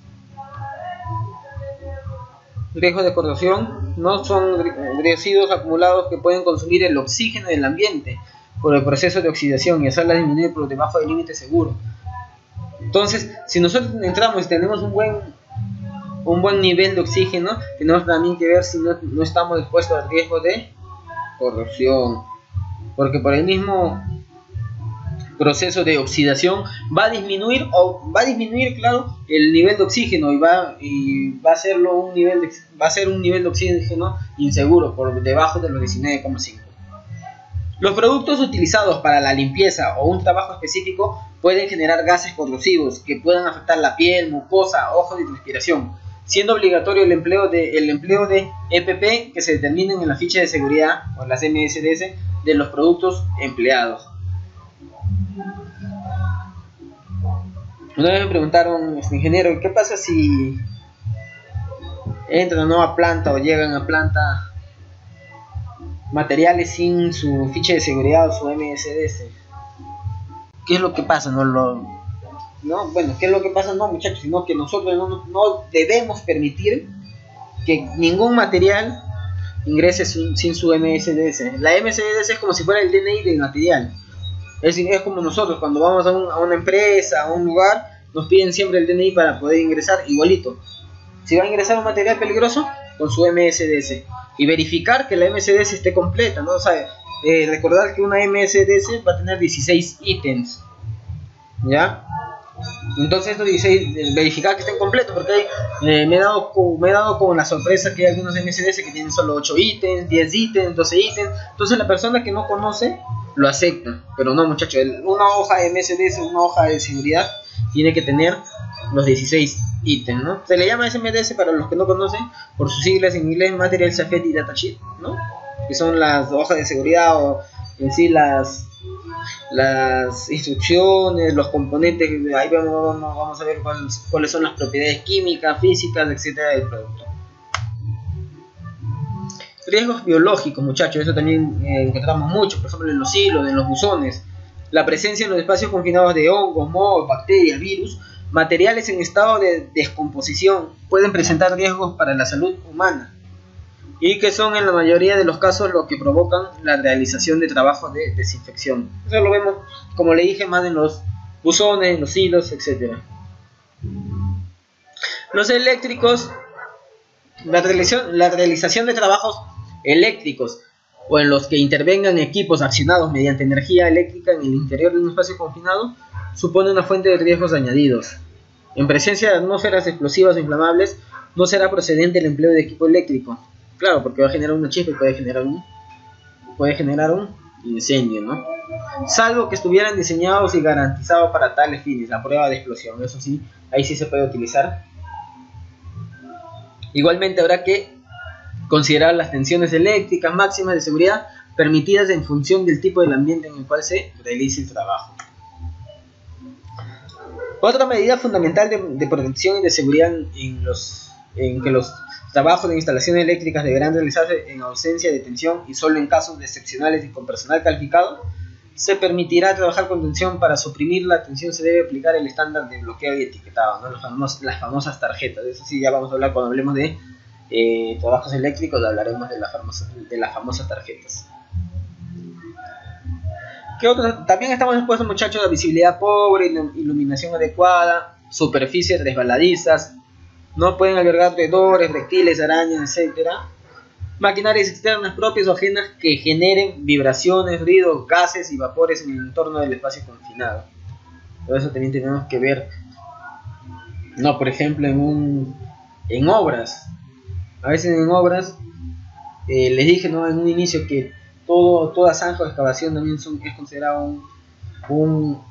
Riesgos de corrosión no son residuos acumulados que pueden consumir el oxígeno del ambiente por el proceso de oxidación y hacerla disminuir por debajo del límite seguro. Entonces, si nosotros entramos y tenemos un buen nivel de oxígeno, tenemos también que ver si no estamos expuestos al riesgo de corrosión, porque por el mismo proceso de oxidación va a disminuir, claro, el nivel de oxígeno, y va a ser un nivel de oxígeno inseguro, por debajo de los 19,5. Los productos utilizados para la limpieza o un trabajo específico pueden generar gases corrosivos que puedan afectar la piel, mucosa, ojos y respiración. siendo obligatorio el empleo de EPP que se determinen en la ficha de seguridad o las MSDS de los productos empleados. Una vez me preguntaron, ingeniero, ¿qué pasa si entran a nueva planta o llegan a planta materiales sin su ficha de seguridad o su MSDS? ¿Qué es lo que pasa? ¿Qué es lo que pasa? No, muchachos, sino que nosotros no debemos permitir que ningún material ingrese sin su MSDS. La MSDS es como si fuera el DNI del material. Es como nosotros cuando vamos a una empresa, a un lugar, nos piden siempre el DNI para poder ingresar, igualito. Si va a ingresar un material peligroso, con su MSDS. Y verificar que la MSDS esté completa, ¿no? O sea, recordar que una MSDS va a tener 16 ítems, ¿ya? Entonces estos 16, verificar que estén completos, porque me he dado con la sorpresa que hay algunos MSDS que tienen solo 8 ítems, 10 ítems, 12 ítems. Entonces la persona que no conoce lo acepta, pero no, muchachos, una hoja de MSDS, una hoja de seguridad tiene que tener los 16 ítems, ¿no? Se le llama SMDS para los que no conocen por sus siglas en inglés, Material Safety Data Sheet, ¿no? Que son las hojas de seguridad o en sí las instrucciones, los componentes. Ahí vamos a ver cuáles son las propiedades químicas, físicas, etcétera del producto. Riesgos biológicos, muchachos, eso también encontramos mucho, por ejemplo en los hilos, en los buzones. La presencia en los espacios confinados de hongos, mohos, bacterias, virus, materiales en estado de descomposición pueden presentar riesgos para la salud humana y que son en la mayoría de los casos lo que provocan la realización de trabajos de desinfección. Eso lo vemos, como le dije, más en los buzones, en los hilos, etc. Los eléctricos, la realización de trabajos eléctricos o en los que intervengan equipos accionados mediante energía eléctrica en el interior de un espacio confinado supone una fuente de riesgos añadidos. En presencia de atmósferas explosivas o inflamables no será procedente el empleo de equipo eléctrico. Claro, porque va a generar una chispa y puede generar un incendio, ¿no? Salvo que estuvieran diseñados y garantizados para tales fines, la prueba de explosión, eso sí, ahí sí se puede utilizar. Igualmente habrá que considerar las tensiones eléctricas máximas de seguridad permitidas en función del tipo del ambiente en el cual se realice el trabajo. Otra medida fundamental de protección y de seguridad en que los trabajos de instalaciones eléctricas deberán realizarse en ausencia de tensión y solo en casos excepcionales y con personal calificado, se permitirá trabajar con tensión. Para suprimir la tensión se debe aplicar el estándar de bloqueo y etiquetado, ¿no? Las famosas tarjetas. De eso sí ya vamos a hablar cuando hablemos de trabajos eléctricos, hablaremos de las famosas tarjetas. ¿Qué otro? También estamos expuestos, muchachos, a visibilidad pobre, iluminación adecuada, superficies resbaladizas, no pueden albergar roedores, reptiles, arañas, etc. Maquinarias externas propias o ajenas que generen vibraciones, ruidos, gases y vapores en el entorno del espacio confinado. Por eso también tenemos que ver, no, por ejemplo, en obras. A veces en obras, les dije, ¿no?, en un inicio que toda zanja o excavación también es considerado un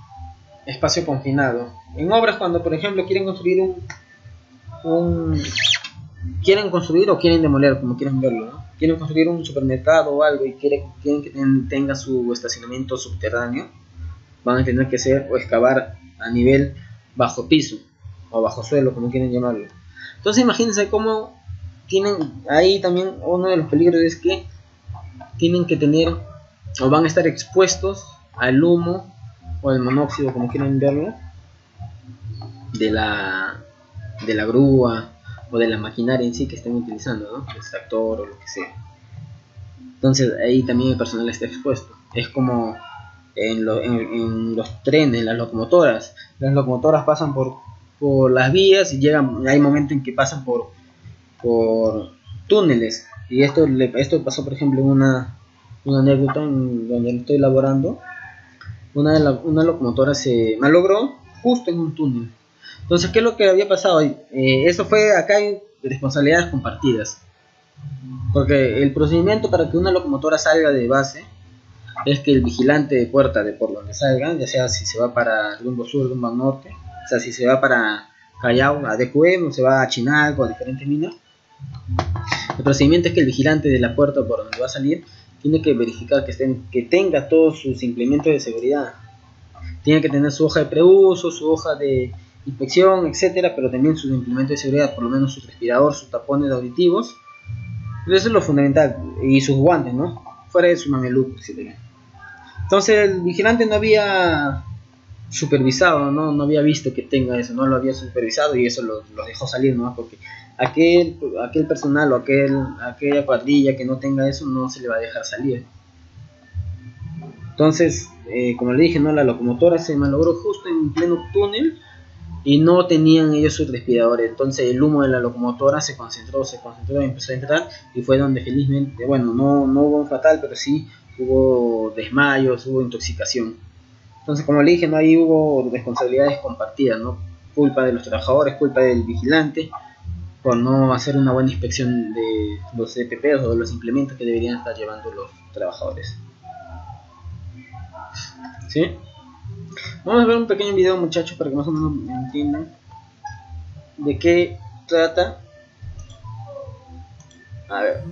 espacio confinado. En obras, cuando por ejemplo quieren construir quieren construir o quieren demoler, como quieran verlo, ¿no? Quieren construir un supermercado o algo y quieren que tenga su estacionamiento subterráneo, van a tener que hacer o excavar a nivel bajo piso o bajo suelo, como quieren llamarlo. Entonces imagínense cómo tienen ahí también uno de los peligros es que tienen que tener o van a estar expuestos al humo o al monóxido, como quieran verlo, de la grúa o de la maquinaria en sí que estén utilizando, ¿no? El tractor o lo que sea. Entonces ahí también el personal está expuesto. Es como en los trenes, las locomotoras. Las locomotoras pasan por las vías y hay momentos en que pasan por túneles. Y esto pasó, por ejemplo, en una anécdota en donde estoy elaborando. Una locomotora se malogró justo en un túnel. Entonces, ¿qué es lo que había pasado? Eso fue, acá hay responsabilidades compartidas. Porque el procedimiento para que una locomotora salga de base es que el vigilante de puerta de por donde salgan, ya sea si se va para rumbo sur, rumbo norte, o sea, si se va para Callao, a DQM, se va a Chinalco, a diferentes minas. El procedimiento es que el vigilante de la puerta por donde va a salir tiene que verificar que tenga todos sus implementos de seguridad. Tiene que tener su hoja de preuso, su hoja de inspección, etcétera, pero también sus implementos de seguridad, por lo menos su respirador, sus tapones auditivos. Eso es lo fundamental, y sus guantes, ¿no? Fuera de su mameluco, etcétera. Entonces el vigilante no había supervisado, no había visto que tenga eso, no lo había supervisado y eso lo dejó salir, ¿no? Porque aquel personal o aquella cuadrilla que no tenga eso no se le va a dejar salir. Entonces, como le dije, ¿no? La locomotora se malogró justo en pleno túnel y no tenían ellos sus respiradores. Entonces el humo de la locomotora se concentró y empezó a entrar, y fue donde felizmente, bueno, no hubo un fatal, pero sí hubo desmayos, hubo intoxicación. Entonces, como le dije, no, ahí hubo responsabilidades compartidas, ¿no? Culpa de los trabajadores, culpa del vigilante por no hacer una buena inspección de los EPPs o de los implementos que deberían estar llevando los trabajadores. ¿Sí? Vamos a ver un pequeño video, muchachos, para que más o menos entiendan de qué trata. A ver.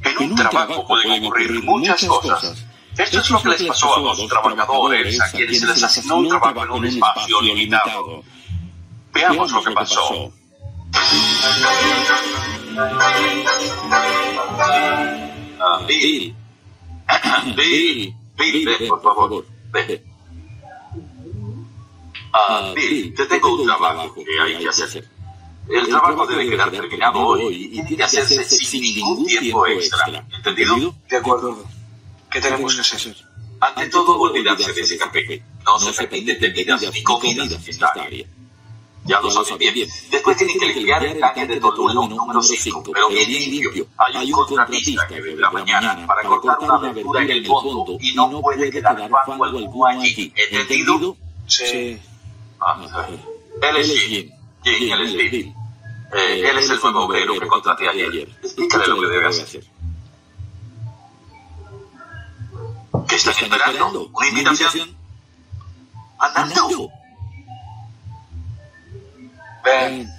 En un trabajo pueden ocurrir muchas cosas. Esto es lo que les pasó a los trabajadores a quienes se les asignó un trabajo en un espacio limitado. Veamos lo que pasó. Bill. Bill, ven, por favor. Ven. Bill, te tengo un trabajo que hay que hacer. El trabajo debe quedar terminado hoy y tiene que hacerse sin ningún tiempo extra. ¿Entendido? De acuerdo. ¿Qué tenemos que hacer? Ante todo, olvidarse de ese café. No se permiten bebidas ni comidas en esta área. Ya lo saben bien. Después tienen que limpiar el tanque de tolueno número 5, pero bien limpio. Hay un contratista que vendrá mañana para cortar una abertura en el fondo y no puede quedar fango alguno allí. ¿Entendido? Sí. Él es Jim. Él es Bill. Él es el nuevo obrero que contraté ayer. Explícale lo que debe hacer. ¿Qué están esperando? ¿Una invitación? ¡Andando! Ven.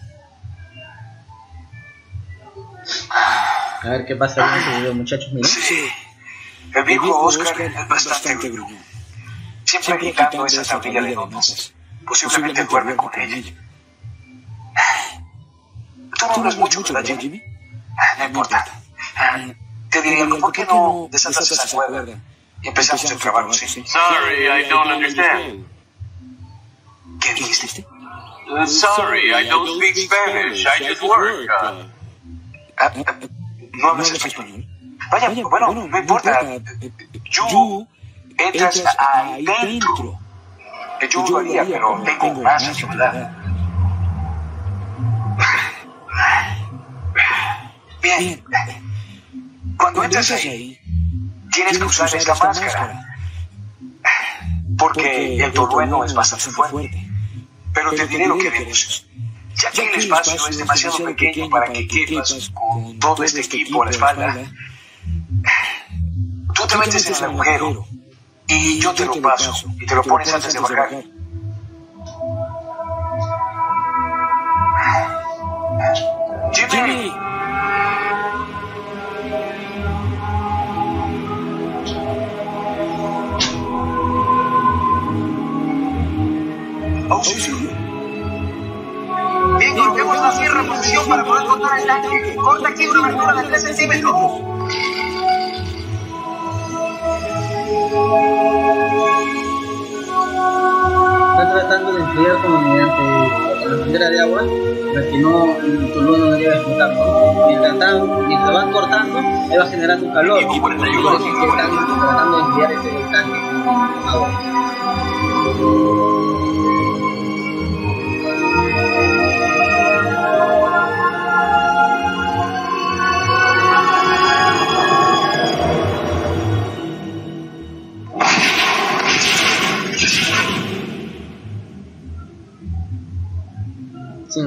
A ver qué pasa en este video, muchachos. Miren. Sí. El viejo Oscar es bastante gruñón. Siempre quitando esa tablilla de notas. Posiblemente duerme con ella. Tú no hablas mucho, ¿verdad, Jimmy? No importa. Te diré algo, ¿por qué no desatas esa cuerda y empezamos el trabajo, sí? Sorry, I don't understand. ¿Qué dijiste? Sorry, I don't speak Spanish. I just work. ¿No hablas español? Vaya, bueno, no importa. Yo entras ahí dentro. Yo lo haría, pero tengo más ansiedad. Bien. Cuando entras ahí, tienes que usar esta máscara. Porque el tolueno es bastante fuerte. Pero te diré lo que vemos. Ya que el espacio es demasiado pequeño para que quepas con todo este equipo a la espalda, tú te metes en el agujero y yo te lo paso y te lo pones antes de bajar. ¡Jimmy! ¡Auxilio! Bien, coloquemos la sierra en posición para poder cortar el tanque. Corta aquí una abertura de 3 centímetros. Está tratando de enfriar como mediante la bandera de agua para que no el tolueno no llegue a explotar, ¿no? Mientras van cortando, ahí va generando un calor. Y por eso es que están tratando de enfriar ese tanque con agua.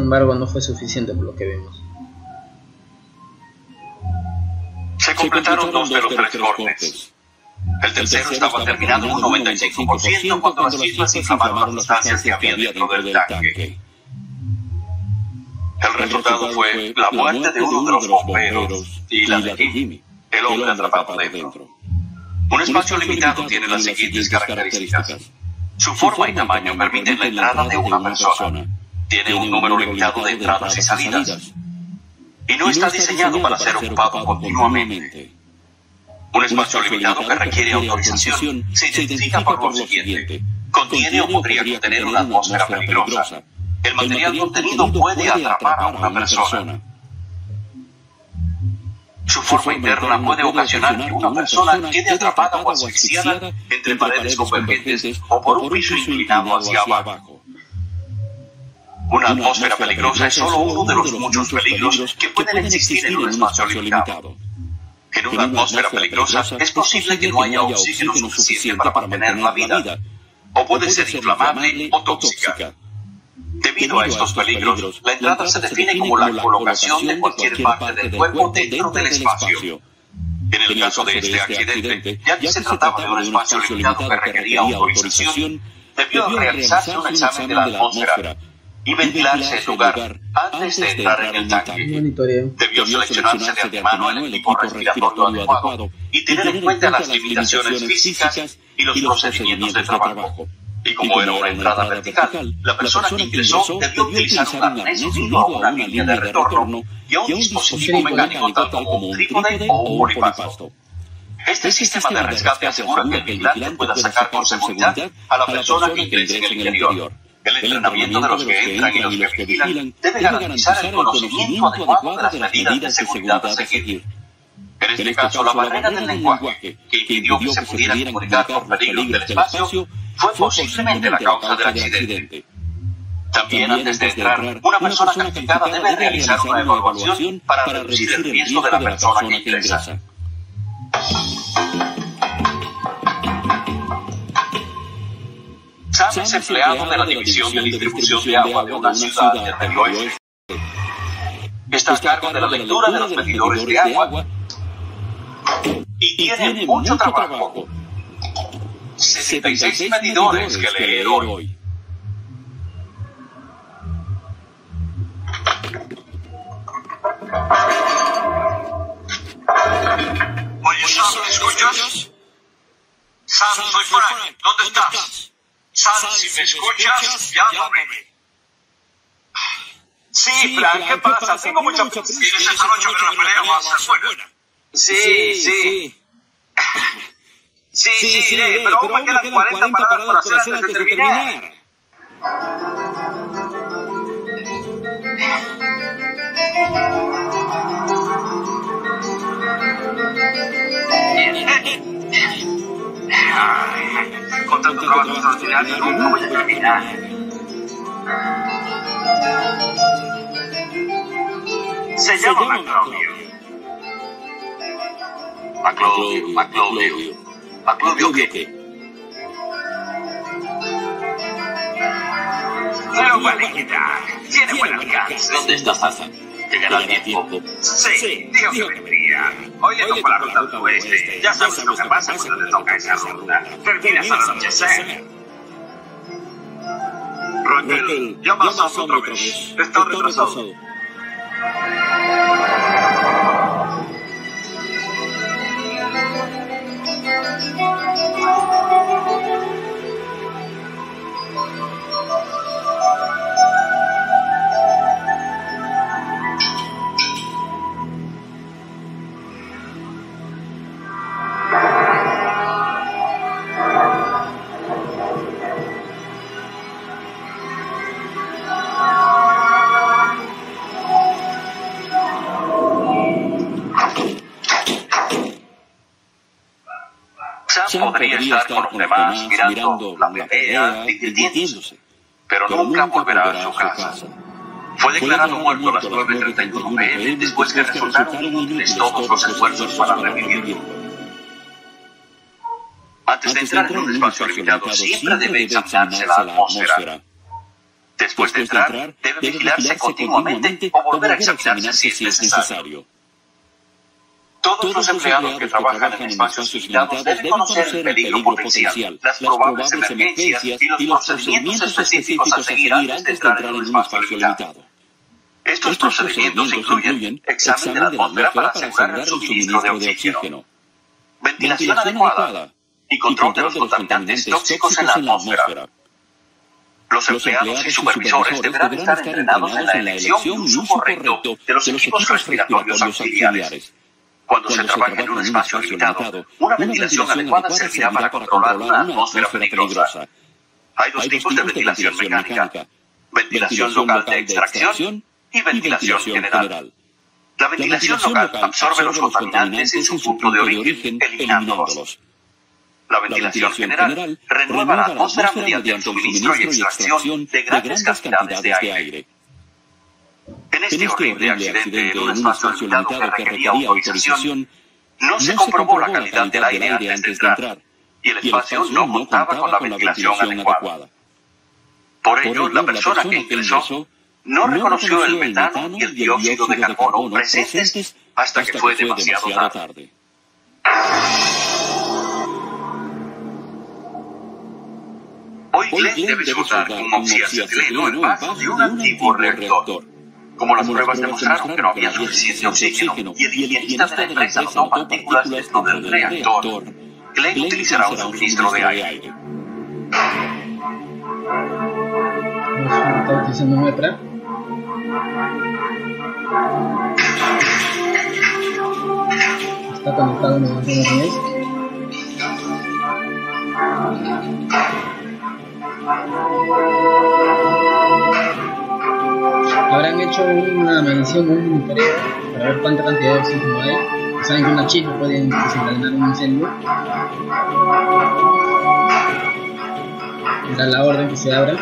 embargo, no fue suficiente por lo que vemos. Se completaron 2 de los 3 cortes. El tercero estaba terminado en un 95% cuando las chispas inflamaron las sustancias que había dentro del tanque. El resultado fue la muerte de uno de los bomberos y la de Jimmy, el hombre atrapado dentro. Un espacio limitado tiene las siguientes características. Su forma y tamaño permiten la entrada de una persona. Tiene un número limitado de entradas y salidas. Y no está diseñado para ser ocupado continuamente. Un espacio limitado que requiere autorización se identifica por lo siguiente. Contiene o podría contener una atmósfera peligrosa. El material contenido puede atrapar a una persona. Su forma interna puede ocasionar que una persona quede atrapada o asfixiada entre paredes convergentes o por un piso inclinado hacia abajo. Una atmósfera peligrosa es solo uno de los muchos peligros que pueden existir en un espacio limitado. En una atmósfera peligrosa es posible que no haya oxígeno suficiente para mantener la vida, o puede ser inflamable o tóxica. Debido a estos peligros, la entrada se define como la colocación de cualquier parte del cuerpo dentro del espacio. En el caso de este accidente, ya que se trataba de un espacio limitado que requería autorización, debió realizarse un examen de la atmósfera y ventilarse el lugar antes de entrar en el tanque. Debió seleccionarse de antemano el equipo respiratorio adecuado y tener en cuenta las limitaciones físicas y los procedimientos de trabajo. Y como era una entrada vertical, la persona que ingresó debió utilizar un arnés unido a una línea de retorno y a un dispositivo mecánico tal como un trípode o un polipasto. Este sistema de rescate asegura que el vigilante pueda sacar con seguridad a la persona que ingrese en el interior. El entrenamiento de los que entran y los que vigilan debe garantizar el conocimiento adecuado de las medidas de seguridad a seguir. En este caso, la barrera del lenguaje, que impidió que se pudieran comunicar por peligros del espacio, fue posiblemente la causa del accidente. También antes de entrar, una persona calificada debe realizar una evaluación para reducir el riesgo de la persona que ingresa. Sam es empleado de la División de Distribución de Agua de una ciudad del Medio Oeste. Está a cargo de la lectura de los medidores de agua y tiene mucho trabajo. 76 medidores que leer hoy. Oye, Sam, ¿me escuchas? Sam, soy Frank. ¿Dónde estás? Sam, si me escuchas, llámame. Sí, Frank, ¿qué pasa? Tengo mucha prisa. ¿Tienes esta noche que la pelea va a ser buena? Sí. Sí, iré, pero aún me quedan 40 paradas por hacer antes de terminar. Con tanto trabajo extraordinario nunca voy a terminar. Se llama McClodio. ¿McClodio qué? Pero Juanita, tiene buen alcance. ¿Dónde está Sasa? ¿Llegará a tiempo? Sí, dijo que vendría. Hoy le tocó la ruta al oeste. Ya sabes lo que pasa cuando le toca esa ruta. Terminas al anochecer. Raquel, llama a Sam otra vez. Está retrasado. Sam podría estar con los demás mirando la pelea, divirtiéndose, pero nunca volverá a su casa. Fue declarado muerto a las 9:31 p.m. después que resultaron inútiles todos los esfuerzos para revivirlo. Antes de entrar en un espacio limitado, siempre debe examinarse la atmósfera. Después de entrar, debe vigilarse continuamente o volver a examinarse si es necesario. Todos los empleados que trabajan en espacios limitados deben conocer el peligro potencial, las probables emergencias y los procedimientos específicos a seguir antes de entrar en un espacio limitado. Estos procedimientos incluyen examen de la atmósfera para asegurar el suministro de oxígeno, ventilación adecuada y control de los contaminantes tóxicos en la atmósfera. Los empleados y supervisores deberán estar entrenados en la elección y uso correcto de los equipos respiratorios auxiliares. Cuando se trabaja en un espacio limitado, una ventilación adecuada servirá para controlar una atmósfera peligrosa. Hay dos tipos de ventilación mecánica: ventilación local de extracción y ventilación general. La ventilación local absorbe los contaminantes en su punto de origen, eliminándolos. La ventilación general renueva la atmósfera mediante el suministro y extracción de grandes cantidades de aire. En este horrible accidente en un espacio limitado que requería autorización, no se comprobó la calidad del aire antes de entrar, y el espacio no contaba con la ventilación adecuada. Por ello, la persona que ingresó no reconoció el metano y el dióxido de carbono presentes hasta que fue demasiado tarde. Hoy Glenn debe soldar un oxiacetileno en vaso de un antiguo reactor. Como las pruebas demostraron que no había suficiente oxígeno y el higienista de la empresa notó partículas dentro del reactor, Glenn utilizará un suministro de aire. Está utilizando un EPRA. Está conectado mediante un arnés. Habrán hecho una medición, un monitoreo para ver cuánta cantidad de oxígeno hay. Saben que una chispa puede desencadenar un incendio. Da la orden que se abra.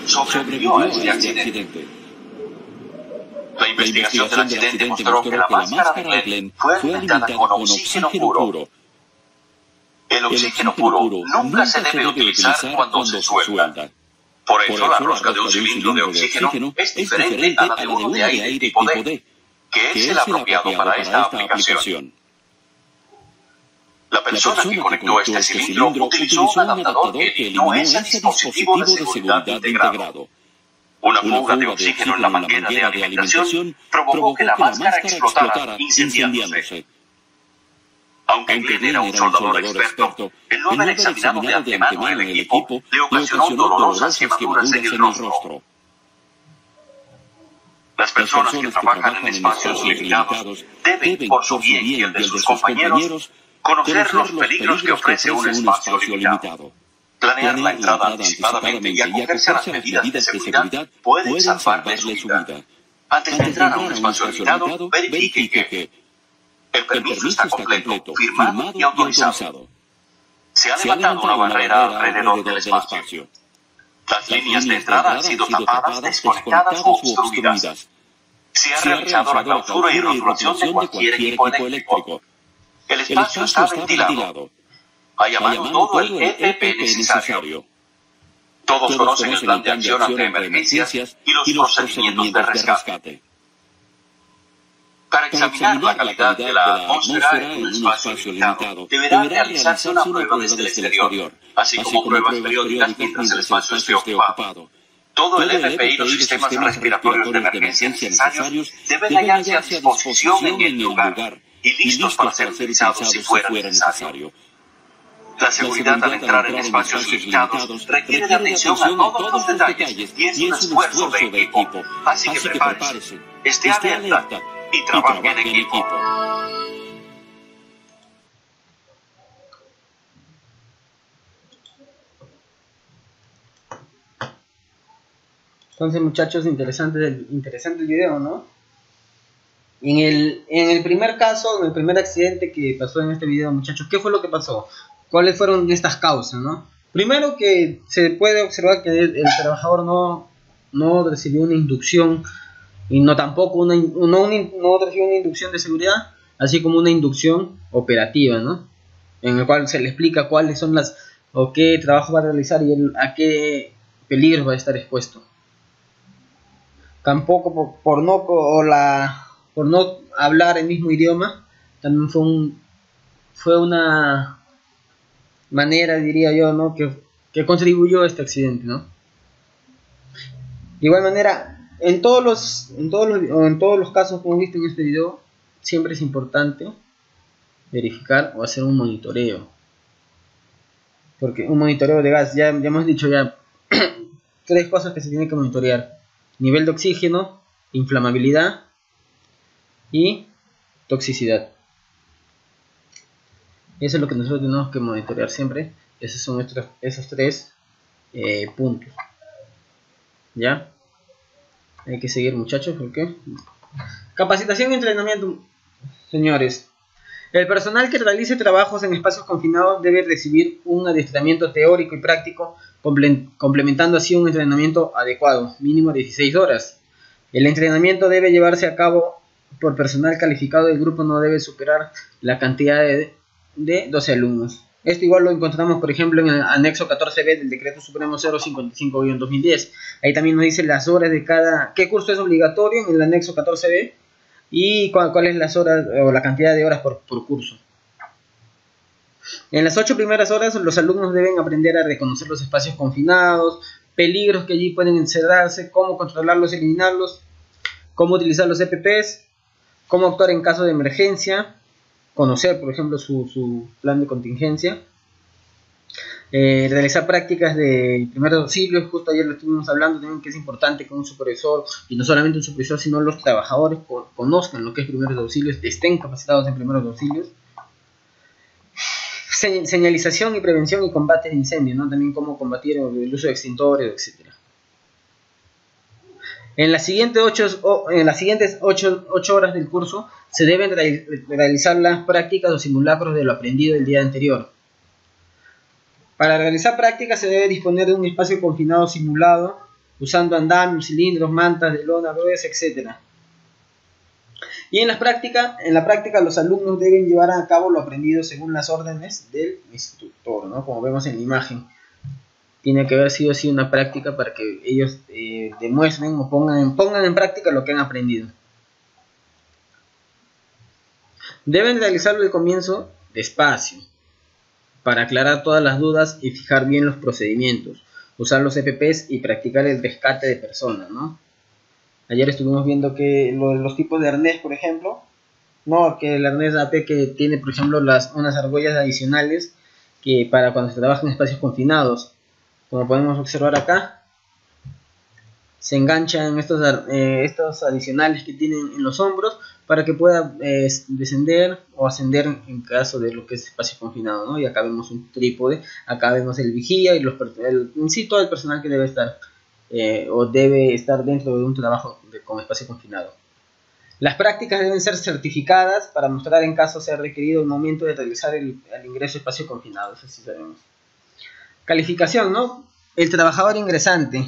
Sobrevivió a este accidente. La investigación del accidente mostró que la máscara de Glenn fue alimentada con oxígeno puro. El oxígeno puro nunca se debe utilizar cuando se suelda. Por eso, la rosca de un cilindro de oxígeno es diferente a la de uno de aire tipo D, que es el apropiado para esta aplicación. La persona que conectó este cilindro utilizó un adaptador que eliminó ese dispositivo de seguridad integrado. Una fuga de oxígeno en la manguera de alimentación provocó que la máscara explotara, incendiándose. Aunque Glenn era un soldador experto, el no haber examinado de antemano el equipo le ocasionó dolorosas quemaduras en el rostro. Las personas que trabajan en espacios limitados deben, por su bien y el de sus compañeros, conocer los peligros que ofrece un espacio limitado. Planear la entrada anticipadamente y acogerse a las medidas de seguridad pueden salvarle su vida. Antes de entrar a un espacio limitado, verifique que el permiso está completo, firmado y autorizado. Se ha levantado una barrera alrededor del espacio. Las líneas de entrada han sido tapadas, desconectadas o obstruidas. Se ha realizado la clausura y rotulación de cualquier equipo eléctrico. El espacio está ventilado. Ha llamado todo el EPP necesario. Todos conocen el plan de acción ante emergencias y los procedimientos de rescate. Para examinar la calidad de la atmósfera en un espacio limitado, deberá realizarse una prueba desde el exterior, así como pruebas periódicas mientras el espacio esté ocupado. Todo el EPP y los sistemas respiratorios de emergencia necesarios deben hallarse a disposición en el lugar y listos para ser utilizados si fuera necesario. La seguridad al entrar en espacios limitados requiere de atención a todos los detalles y es un esfuerzo de equipo. Así que prepárese, esté alerta y trabaje en equipo. Entonces, muchachos, interesante el video, ¿no? En el primer caso, en el primer accidente que pasó en este video, muchachos, ¿qué fue lo que pasó? ¿Cuáles fueron estas causas, no? Primero, que se puede observar que el trabajador no recibió una inducción y no tampoco no recibió una inducción de seguridad, así como una inducción operativa, ¿no? En el cual se le explica cuáles son o qué trabajo va a realizar y a qué peligros va a estar expuesto. Tampoco por no hablar el mismo idioma, también fue una manera, diría yo, ¿no? que contribuyó a este accidente, ¿no? De igual manera, en todos los casos, como visto en este video, siempre es importante verificar o hacer un monitoreo, porque un monitoreo de gas, ya hemos dicho ya 3 cosas que se tienen que monitorear: nivel de oxígeno, inflamabilidad y toxicidad. Eso es lo que nosotros tenemos que monitorear siempre. Esos son esos 3 puntos. ¿Ya? Hay que seguir, muchachos, porque capacitación y entrenamiento. Señores, el personal que realice trabajos en espacios confinados debe recibir un adiestramiento teórico y práctico, complementando así un entrenamiento adecuado, mínimo 16 horas. El entrenamiento debe llevarse a cabo por personal calificado. El grupo no debe superar la cantidad de 12 alumnos. Esto igual lo encontramos, por ejemplo, en el anexo 14b del Decreto Supremo 055-2010. Ahí también nos dice las horas de qué curso es obligatorio en el anexo 14b y cuál es las horas o la cantidad de horas por curso. En las 8 primeras horas, los alumnos deben aprender a reconocer los espacios confinados, peligros que allí pueden encerrarse, cómo controlarlos y eliminarlos, cómo utilizar los EPPs, cómo actuar en caso de emergencia, conocer, por ejemplo, su plan de contingencia, realizar prácticas de primeros auxilios. Justo ayer lo estuvimos hablando también, que es importante que un supervisor, y no solamente un supervisor, sino los trabajadores conozcan lo que es primeros auxilios, estén capacitados en primeros auxilios. Señalización y prevención y combate de incendios, ¿no? También cómo combatir el uso de extintores, etc. En las siguientes 8 horas del curso se deben realizar las prácticas o simulacros de lo aprendido el día anterior. Para realizar prácticas se debe disponer de un espacio confinado simulado, usando andamios, cilindros, mantas de lona gruesa, etc. Y en la práctica los alumnos deben llevar a cabo lo aprendido según las órdenes del instructor, ¿no? Como vemos en la imagen. Tiene que haber sido así una práctica para que ellos demuestren o pongan en práctica lo que han aprendido. Deben realizarlo al comienzo despacio, para aclarar todas las dudas y fijar bien los procedimientos, usar los EPPs y practicar el rescate de personas, ¿no? Ayer estuvimos viendo que los tipos de arnés, por ejemplo, no, que el arnés AP que tiene, por ejemplo, unas argollas adicionales que para cuando se trabaja en espacios confinados, como podemos observar acá, se enganchan estos adicionales que tienen en los hombros para que pueda descender o ascender en caso de lo que es espacio confinado, ¿no? Y acá vemos un trípode, acá vemos el vigía y en sí todo el personal que debe estar o debe estar dentro de un trabajo con espacio confinado. Las prácticas deben ser certificadas para mostrar en caso sea requerido el momento de realizar el ingreso a espacio confinado, eso sí sabemos. Calificación, ¿no? El trabajador ingresante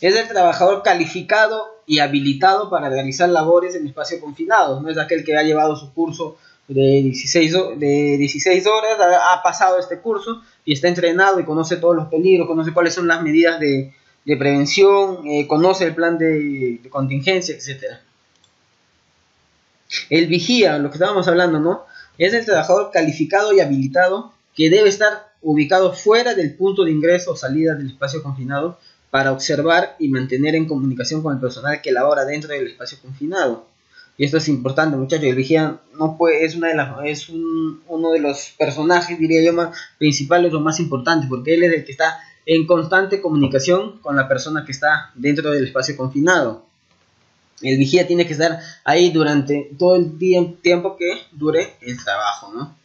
es el trabajador calificado y habilitado para realizar labores en espacio confinado. No es aquel que ha llevado su curso de 16 horas, ha pasado este curso y está entrenado y conoce todos los peligros, conoce cuáles son las medidas de prevención, conoce el plan de contingencia, etc. El vigía, lo que estábamos hablando, ¿no? Es el trabajador calificado y habilitado que debe estar ubicado fuera del punto de ingreso o salida del espacio confinado para observar y mantener en comunicación con el personal que labora dentro del espacio confinado. Y esto es importante, muchachos. El vigía es uno de los personajes, diría yo, más principales o más importantes, porque él es el que está en constante comunicación con la persona que está dentro del espacio confinado. El vigía tiene que estar ahí durante todo el tiempo que dure el trabajo, ¿no?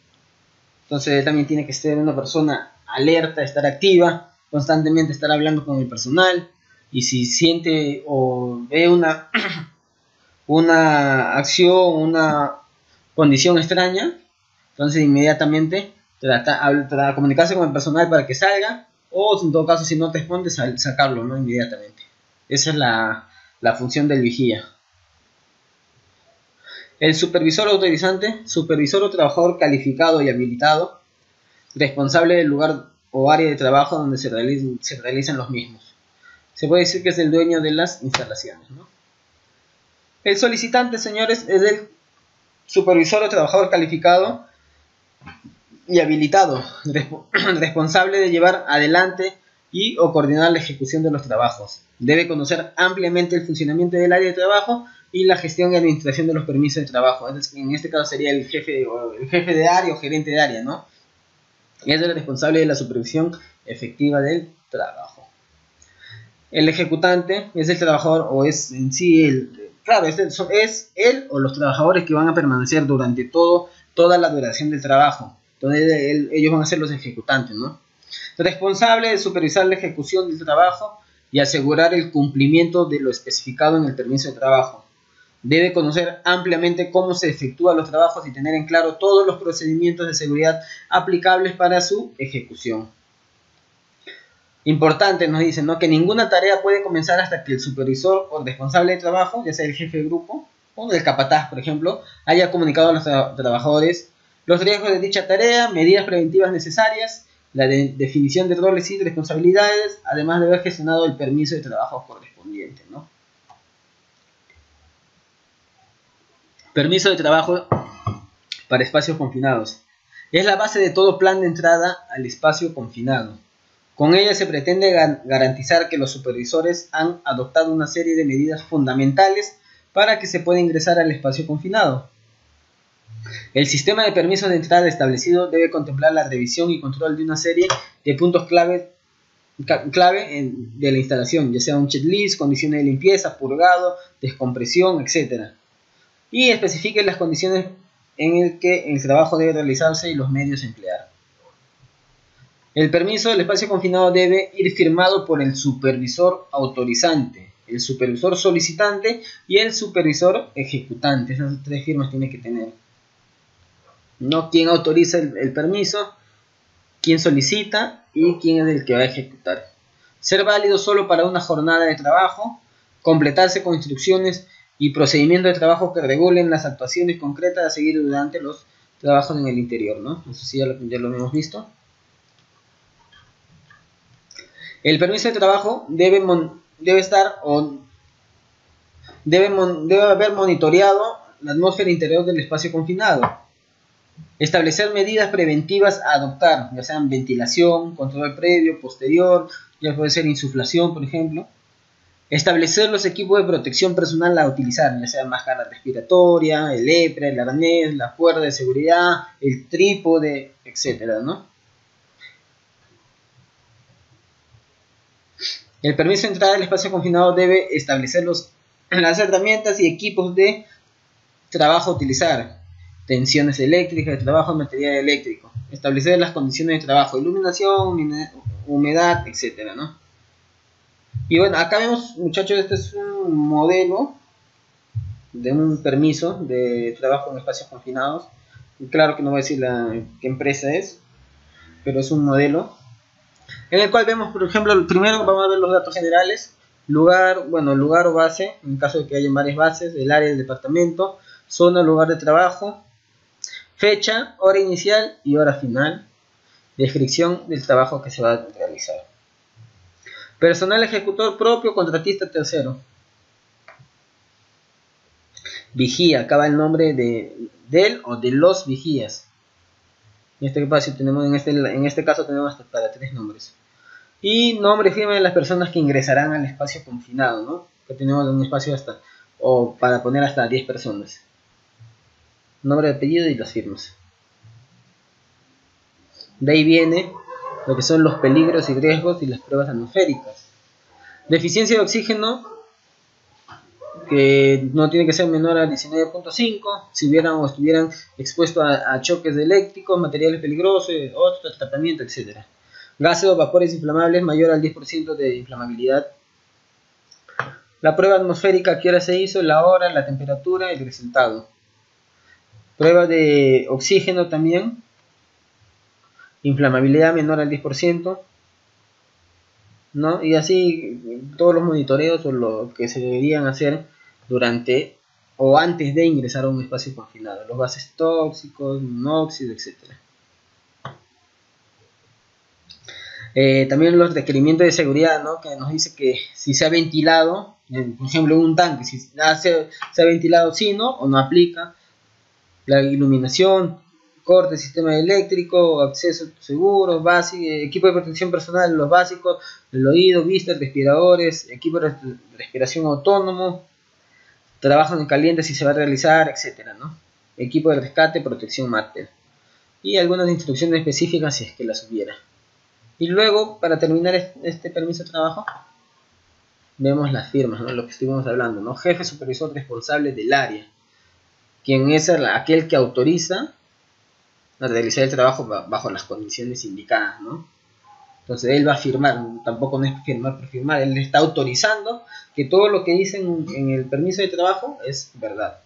Entonces él también tiene que ser una persona alerta, estar activa, constantemente estar hablando con el personal, y si siente o ve una acción, una condición extraña, entonces inmediatamente comunicarse con el personal para que salga, o en todo caso si no te responde, sacarlo, ¿no? Inmediatamente. Esa es la función del vigía. El supervisor autorizante, supervisor o trabajador calificado y habilitado, responsable del lugar o área de trabajo donde se realizan los mismos. Se puede decir que es el dueño de las instalaciones, ¿no? El solicitante, señores, es el supervisor o trabajador calificado y habilitado, responsable de llevar adelante y o coordinar la ejecución de los trabajos. Debe conocer ampliamente el funcionamiento del área de trabajo y la gestión y administración de los permisos de trabajo. En este caso sería el jefe de área o gerente de área, ¿no? Es el responsable de la supervisión efectiva del trabajo. El ejecutante es el trabajador, o es en sí es él o los trabajadores que van a permanecer durante toda la duración del trabajo. Entonces ellos van a ser los ejecutantes, ¿no? Responsable de supervisar la ejecución del trabajo y asegurar el cumplimiento de lo especificado en el permiso de trabajo. Debe conocer ampliamente cómo se efectúan los trabajos y tener en claro todos los procedimientos de seguridad aplicables para su ejecución. Importante, nos dicen, ¿no?, que ninguna tarea puede comenzar hasta que el supervisor o responsable de trabajo, ya sea el jefe de grupo o el capataz, por ejemplo, haya comunicado a los trabajadores los riesgos de dicha tarea, medidas preventivas necesarias, la definición de roles y responsabilidades, además de haber gestionado el permiso de trabajo correspondiente, ¿no? Permiso de trabajo para espacios confinados. Es la base de todo plan de entrada al espacio confinado. Con ella se pretende garantizar que los supervisores han adoptado una serie de medidas fundamentales para que se pueda ingresar al espacio confinado. El sistema de permisos de entrada establecido debe contemplar la revisión y control de una serie de puntos clave de la instalación, ya sea un checklist, condiciones de limpieza, purgado, descompresión, etc. Y especifique las condiciones en las que el trabajo debe realizarse y los medios a emplear. El permiso del espacio confinado debe ir firmado por el supervisor autorizante, el supervisor solicitante y el supervisor ejecutante. Esas tres firmas tiene que tener, ¿no? Quién autoriza el permiso, quién solicita y quién es el que va a ejecutar. Ser válido solo para una jornada de trabajo, completarse con instrucciones y procedimientos de trabajo que regulen las actuaciones concretas a seguir durante los trabajos en el interior, ¿no? Eso sí, ya lo hemos visto. El permiso de trabajo debe haber monitoreado la atmósfera interior del espacio confinado. Establecer medidas preventivas a adoptar, ya sean ventilación, control previo, posterior, ya puede ser insuflación, por ejemplo. Establecer los equipos de protección personal a utilizar, ya sea máscara respiratoria, el EPRA, el arnés, la cuerda de seguridad, el trípode, etc., ¿no? El permiso de entrada al espacio confinado debe establecer las herramientas y equipos de trabajo a utilizar, tensiones eléctricas, de trabajo en material eléctrico, establecer las condiciones de trabajo, iluminación, humedad, etc., ¿no? Y bueno, acá vemos, muchachos, este es un modelo de un permiso de trabajo en espacios confinados. Y claro que no voy a decir qué empresa es, pero es un modelo en el cual vemos, por ejemplo, primero vamos a ver los datos generales, lugar o base, en caso de que haya varias bases, el área del departamento, zona, lugar de trabajo, fecha, hora inicial y hora final, descripción del trabajo que se va a realizar. Personal ejecutor propio, contratista tercero. Vigía, acá va el nombre del o de los vigías. En este caso tenemos hasta para 3 nombres. Y nombre y firma de las personas que ingresarán al espacio confinado, ¿no? Que tenemos un espacio para poner hasta 10 personas. Nombre, apellido y las firmas. De ahí viene lo que son los peligros y riesgos y las pruebas atmosféricas. Deficiencia de oxígeno, que no tiene que ser menor a 19.5, si estuvieran expuestos a choques eléctricos, materiales peligrosos, otro tratamiento, etc. Gases o vapores inflamables mayor al 10% de inflamabilidad. La prueba atmosférica, ¿a qué hora se hizo? La hora, la temperatura y el resultado. Prueba de oxígeno también. inflamabilidad menor al 10%, ¿no? Y así todos los monitoreos o lo que se deberían hacer durante o antes de ingresar a un espacio confinado, los gases tóxicos, monóxido, etc. También los requerimientos de seguridad, ¿no? Que nos dice que si se ha ventilado, por ejemplo un tanque, si se ha ventilado, sí, ¿no? O no aplica. La iluminación, corte, sistema eléctrico, acceso seguro, equipo de protección personal, los básicos, el oído, vista, respiradores, equipo de respiración autónomo, trabajo en caliente si se va a realizar, etcétera, ¿no? Equipo de rescate, protección máter. Y algunas instrucciones específicas si es que las hubiera. Y luego, para terminar este permiso de trabajo, vemos las firmas, ¿no? Lo que estuvimos hablando, ¿no? Jefe supervisor responsable del área, quien es aquel que autoriza a realizar el trabajo bajo las condiciones indicadas, ¿no? Entonces él va a firmar, tampoco no es firmar por firmar, él está autorizando que todo lo que dice en el permiso de trabajo es verdad.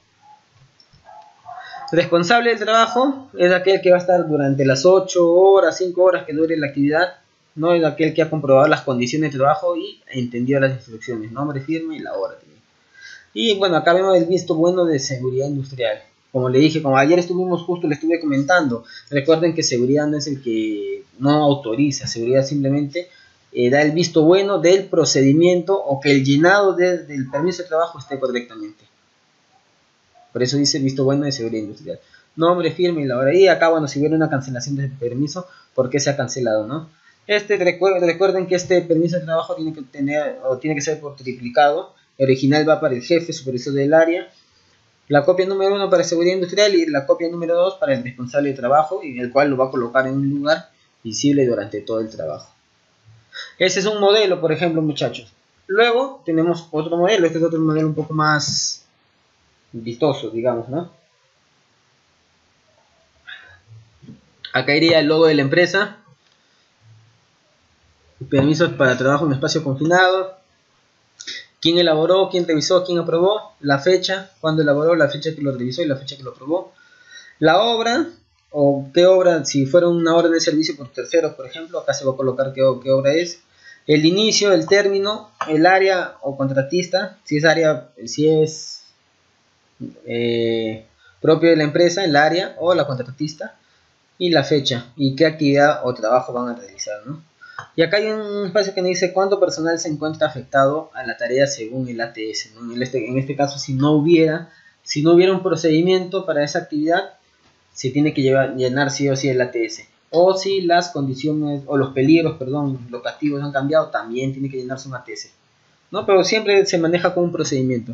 Responsable del trabajo es aquel que va a estar durante las 8 horas, 5 horas que dure la actividad, no es aquel que ha comprobado las condiciones de trabajo y ha entendido las instrucciones, nombre, firma y la hora también. Y bueno, acá vemos el visto bueno de seguridad industrial. Como le dije, como ayer estuvimos justo, le estuve comentando, recuerden que seguridad no es el que no autoriza, seguridad simplemente da el visto bueno del procedimiento o que el llenado del permiso de trabajo esté correctamente. Por eso dice visto bueno de seguridad industrial. Nombre, firma y la hora. Y acá, bueno, si hubiera una cancelación del permiso, ¿por qué se ha cancelado, no? Recuerden que este permiso de trabajo tiene que ser por triplicado. El original va para el jefe supervisor del área. La copia número 1 para seguridad industrial y la copia número 2 para el responsable de trabajo, y el cual lo va a colocar en un lugar visible durante todo el trabajo. Ese es un modelo, por ejemplo, muchachos. Luego tenemos otro modelo. Este es otro modelo un poco más vistoso, digamos, ¿no? Acá iría el logo de la empresa. Permisos para trabajo en espacio confinado. Quién elaboró, quién revisó, quién aprobó, la fecha, cuándo elaboró, la fecha que lo revisó y la fecha que lo aprobó. La obra, o qué obra, si fuera una orden de servicio por terceros, por ejemplo, acá se va a colocar qué obra es. El inicio, el término, el área o contratista, si es propio de la empresa, el área o la contratista, y la fecha, y qué actividad o trabajo van a realizar, ¿no? Y acá hay un espacio que nos dice cuánto personal se encuentra afectado a la tarea según el ATS, ¿no? En este caso, si no hubiera un procedimiento para esa actividad, se tiene que llenar sí o sí el ATS. O si las condiciones, o los peligros, locativos han cambiado, también tiene que llenarse un ATS, ¿no? Pero siempre se maneja con un procedimiento.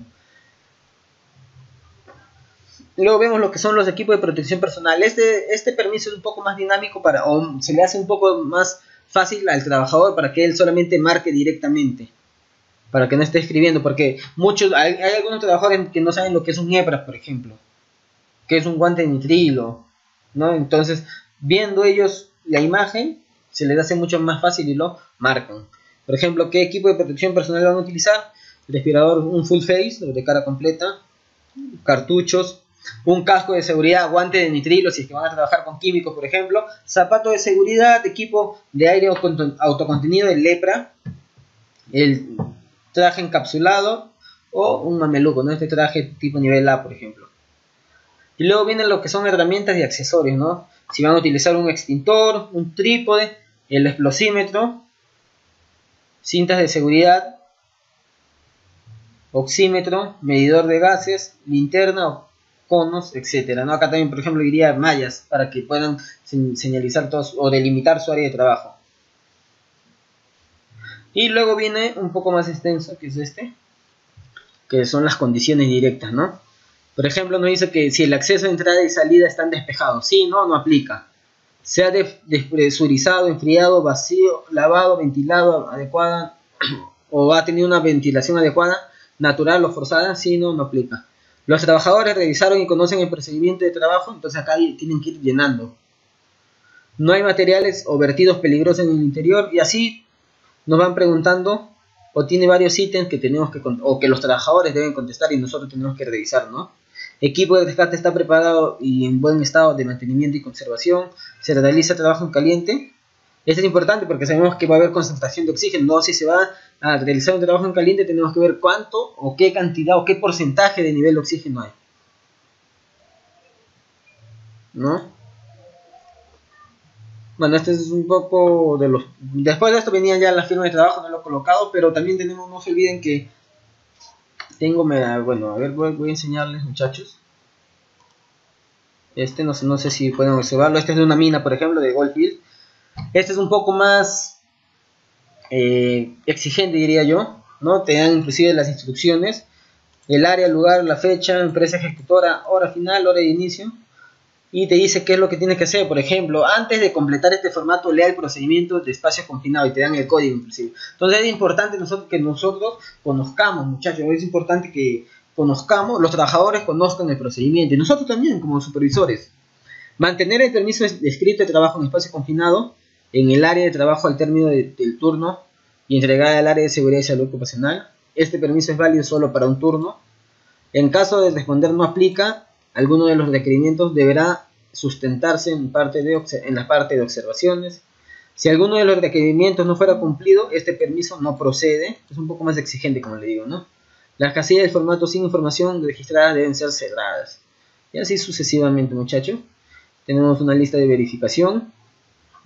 Luego vemos lo que son los equipos de protección personal. Este permiso es un poco más dinámico o se le hace un poco más fácil al trabajador para que él solamente marque directamente, para que no esté escribiendo, porque hay algunos trabajadores que no saben lo que es un EPRAS, por ejemplo, que es un guante de nitrilo, ¿no? Entonces, viendo ellos la imagen, se les hace mucho más fácil y lo marcan. Por ejemplo, ¿qué equipo de protección personal van a utilizar? Respirador, un full face, de cara completa, cartuchos, un casco de seguridad, guante de nitrilo si es que van a trabajar con químicos, por ejemplo, zapato de seguridad, equipo de aire autocontenido, el lepra, el traje encapsulado o un mameluco, ¿no? Este traje tipo nivel A, por ejemplo. Y luego vienen lo que son herramientas y accesorios, ¿no? Si van a utilizar un extintor, un trípode, el explosímetro, cintas de seguridad, oxímetro, medidor de gases, linterna o conos, etcétera, ¿no? Acá también, por ejemplo, iría mallas para que puedan señalizar todos o delimitar su área de trabajo. Y luego viene un poco más extenso, que es que son las condiciones directas, ¿no? Por ejemplo, nos dice que si el acceso, entrada y salida están despejados, sí, no aplica. Se ha despresurizado, enfriado, vacío, lavado, ventilado adecuada o ha tenido una ventilación adecuada, natural o forzada, sí, no aplica. Los trabajadores revisaron y conocen el procedimiento de trabajo, entonces acá tienen que ir llenando. No hay materiales o vertidos peligrosos en el interior, y así nos van preguntando, o tiene varios ítems que tenemos que los trabajadores deben contestar y nosotros tenemos que revisar, ¿no? Equipo de rescate está preparado y en buen estado de mantenimiento y conservación. Se realiza trabajo en caliente. Esto es importante porque sabemos que va a haber concentración de oxígeno, ¿no? Si se va a realizar un trabajo en caliente tenemos que ver cuánto o qué cantidad o qué porcentaje de nivel de oxígeno hay, ¿no? Bueno, este es un poco de los... Después de esto venía ya la firma de trabajo, no lo he colocado, pero también tenemos, no se olviden que tengo... Bueno, a ver, voy a enseñarles, muchachos. Este no sé si pueden observarlo. Este es de una mina, por ejemplo, de Goldfield. Este es un poco más exigente, diría yo, ¿no? Te dan inclusive las instrucciones, el área, lugar, la fecha, empresa ejecutora, hora final, hora de inicio, y te dice qué es lo que tienes que hacer. Por ejemplo, antes de completar este formato, lea el procedimiento de espacio confinado y te dan el código inclusive. Entonces es importante que nosotros conozcamos, muchachos, es importante que conozcamos, los trabajadores conozcan el procedimiento y nosotros también como supervisores. Mantener el permiso escrito de trabajo en espacio confinado en el área de trabajo al término del turno y entregada al área de seguridad y salud ocupacional. Este permiso es válido solo para un turno. En caso de responder no aplica, alguno de los requerimientos deberá sustentarse en la parte de observaciones. Si alguno de los requerimientos no fuera cumplido, este permiso no procede. Es un poco más exigente, como le digo, ¿no? Las casillas del formato sin información registrada deben ser cerradas. Y así sucesivamente, muchachos. Tenemos una lista de verificación.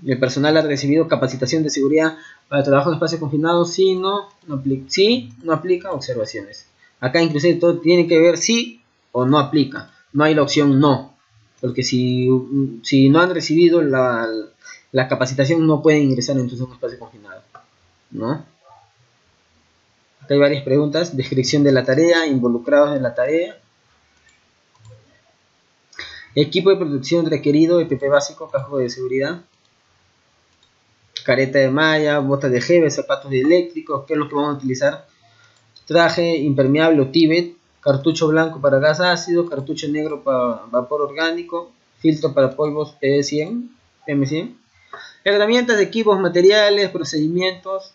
El personal ha recibido capacitación de seguridad para trabajo en espacio confinado. Si no aplica, observaciones. Acá inclusive todo tiene que ver si o no aplica. No hay la opción no. Porque si no han recibido la capacitación no pueden ingresar entonces a un espacio confinado, ¿no? Acá hay varias preguntas. Descripción de la tarea, involucrados en la tarea. Equipo de protección requerido, EPP básico, casco de seguridad, careta de malla, botas de gel, zapatos eléctricos, ¿qué es lo que vamos a utilizar? Traje impermeable o Tibet, cartucho blanco para gas ácido, cartucho negro para vapor orgánico, filtro para polvos PM100, herramientas, equipos, materiales, procedimientos,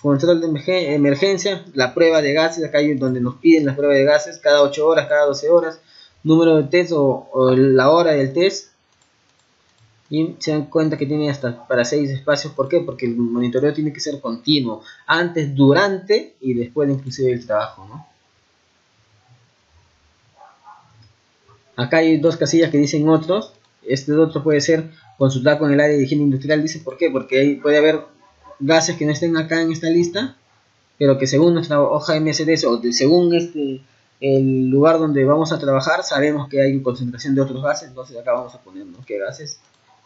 control de emergencia, la prueba de gases, acá hay donde nos piden la prueba de gases, cada 8 horas, cada 12 horas, número de test o la hora del test. Y se dan cuenta que tiene hasta para 6 espacios. ¿Por qué? Porque el monitoreo tiene que ser continuo, antes, durante y después inclusive del trabajo, ¿no? Acá hay 2 casillas que dicen otros. Este otro puede ser consultar con el área de higiene industrial. Dice ¿por qué? Porque ahí puede haber gases que no estén acá en esta lista, pero que según nuestra hoja MSD o según el lugar donde vamos a trabajar, sabemos que hay concentración de otros gases. Entonces acá vamos a poner, ¿no?, qué gases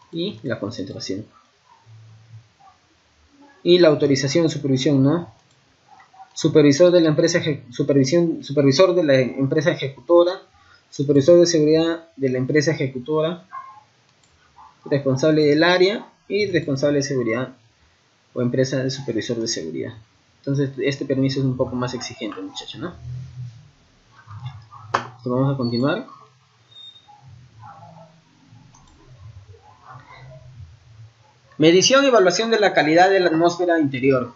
y la concentración. Y la autorización de supervisión, ¿no? Supervisor de la empresa supervisor de la empresa ejecutora, supervisor de seguridad de la empresa ejecutora, responsable del área y responsable de seguridad o empresa de supervisor de seguridad. Entonces este permiso es un poco más exigente, muchachos, ¿no? Entonces, vamos a continuar. Medición y evaluación de la calidad de la atmósfera interior.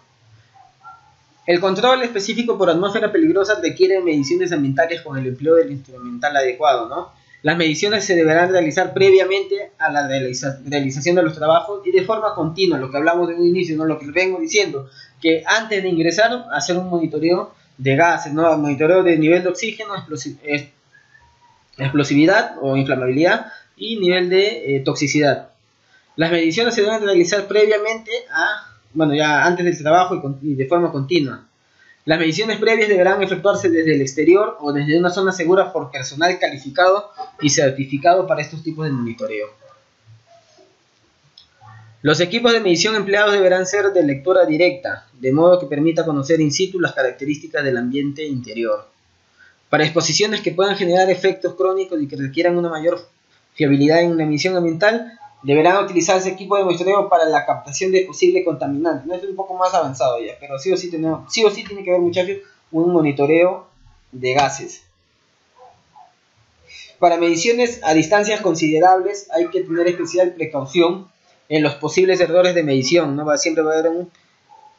El control específico por atmósfera peligrosa requiere mediciones ambientales con el empleo del instrumental adecuado, ¿no? Las mediciones se deberán realizar previamente a la realización de los trabajos y de forma continua, lo que hablamos de un inicio, ¿no? Lo que vengo diciendo, que antes de ingresar, hacer un monitoreo de gases, ¿no? Monitoreo de nivel de oxígeno, explosividad o inflamabilidad y nivel de toxicidad. Las mediciones se deben realizar previamente ya antes del trabajo y de forma continua. Las mediciones previas deberán efectuarse desde el exterior o desde una zona segura por personal calificado y certificado para estos tipos de monitoreo. Los equipos de medición empleados deberán ser de lectura directa, de modo que permita conocer in situ las características del ambiente interior. Para exposiciones que puedan generar efectos crónicos y que requieran una mayor fiabilidad en la emisión ambiental, deberán utilizarse equipos de monitoreo para la captación de posibles contaminantes. No es un poco más avanzado ya, pero sí o sí tiene que haber, muchachos, un monitoreo de gases. Para mediciones a distancias considerables hay que tener especial precaución en los posibles errores de medición, ¿no? Siempre va a haber un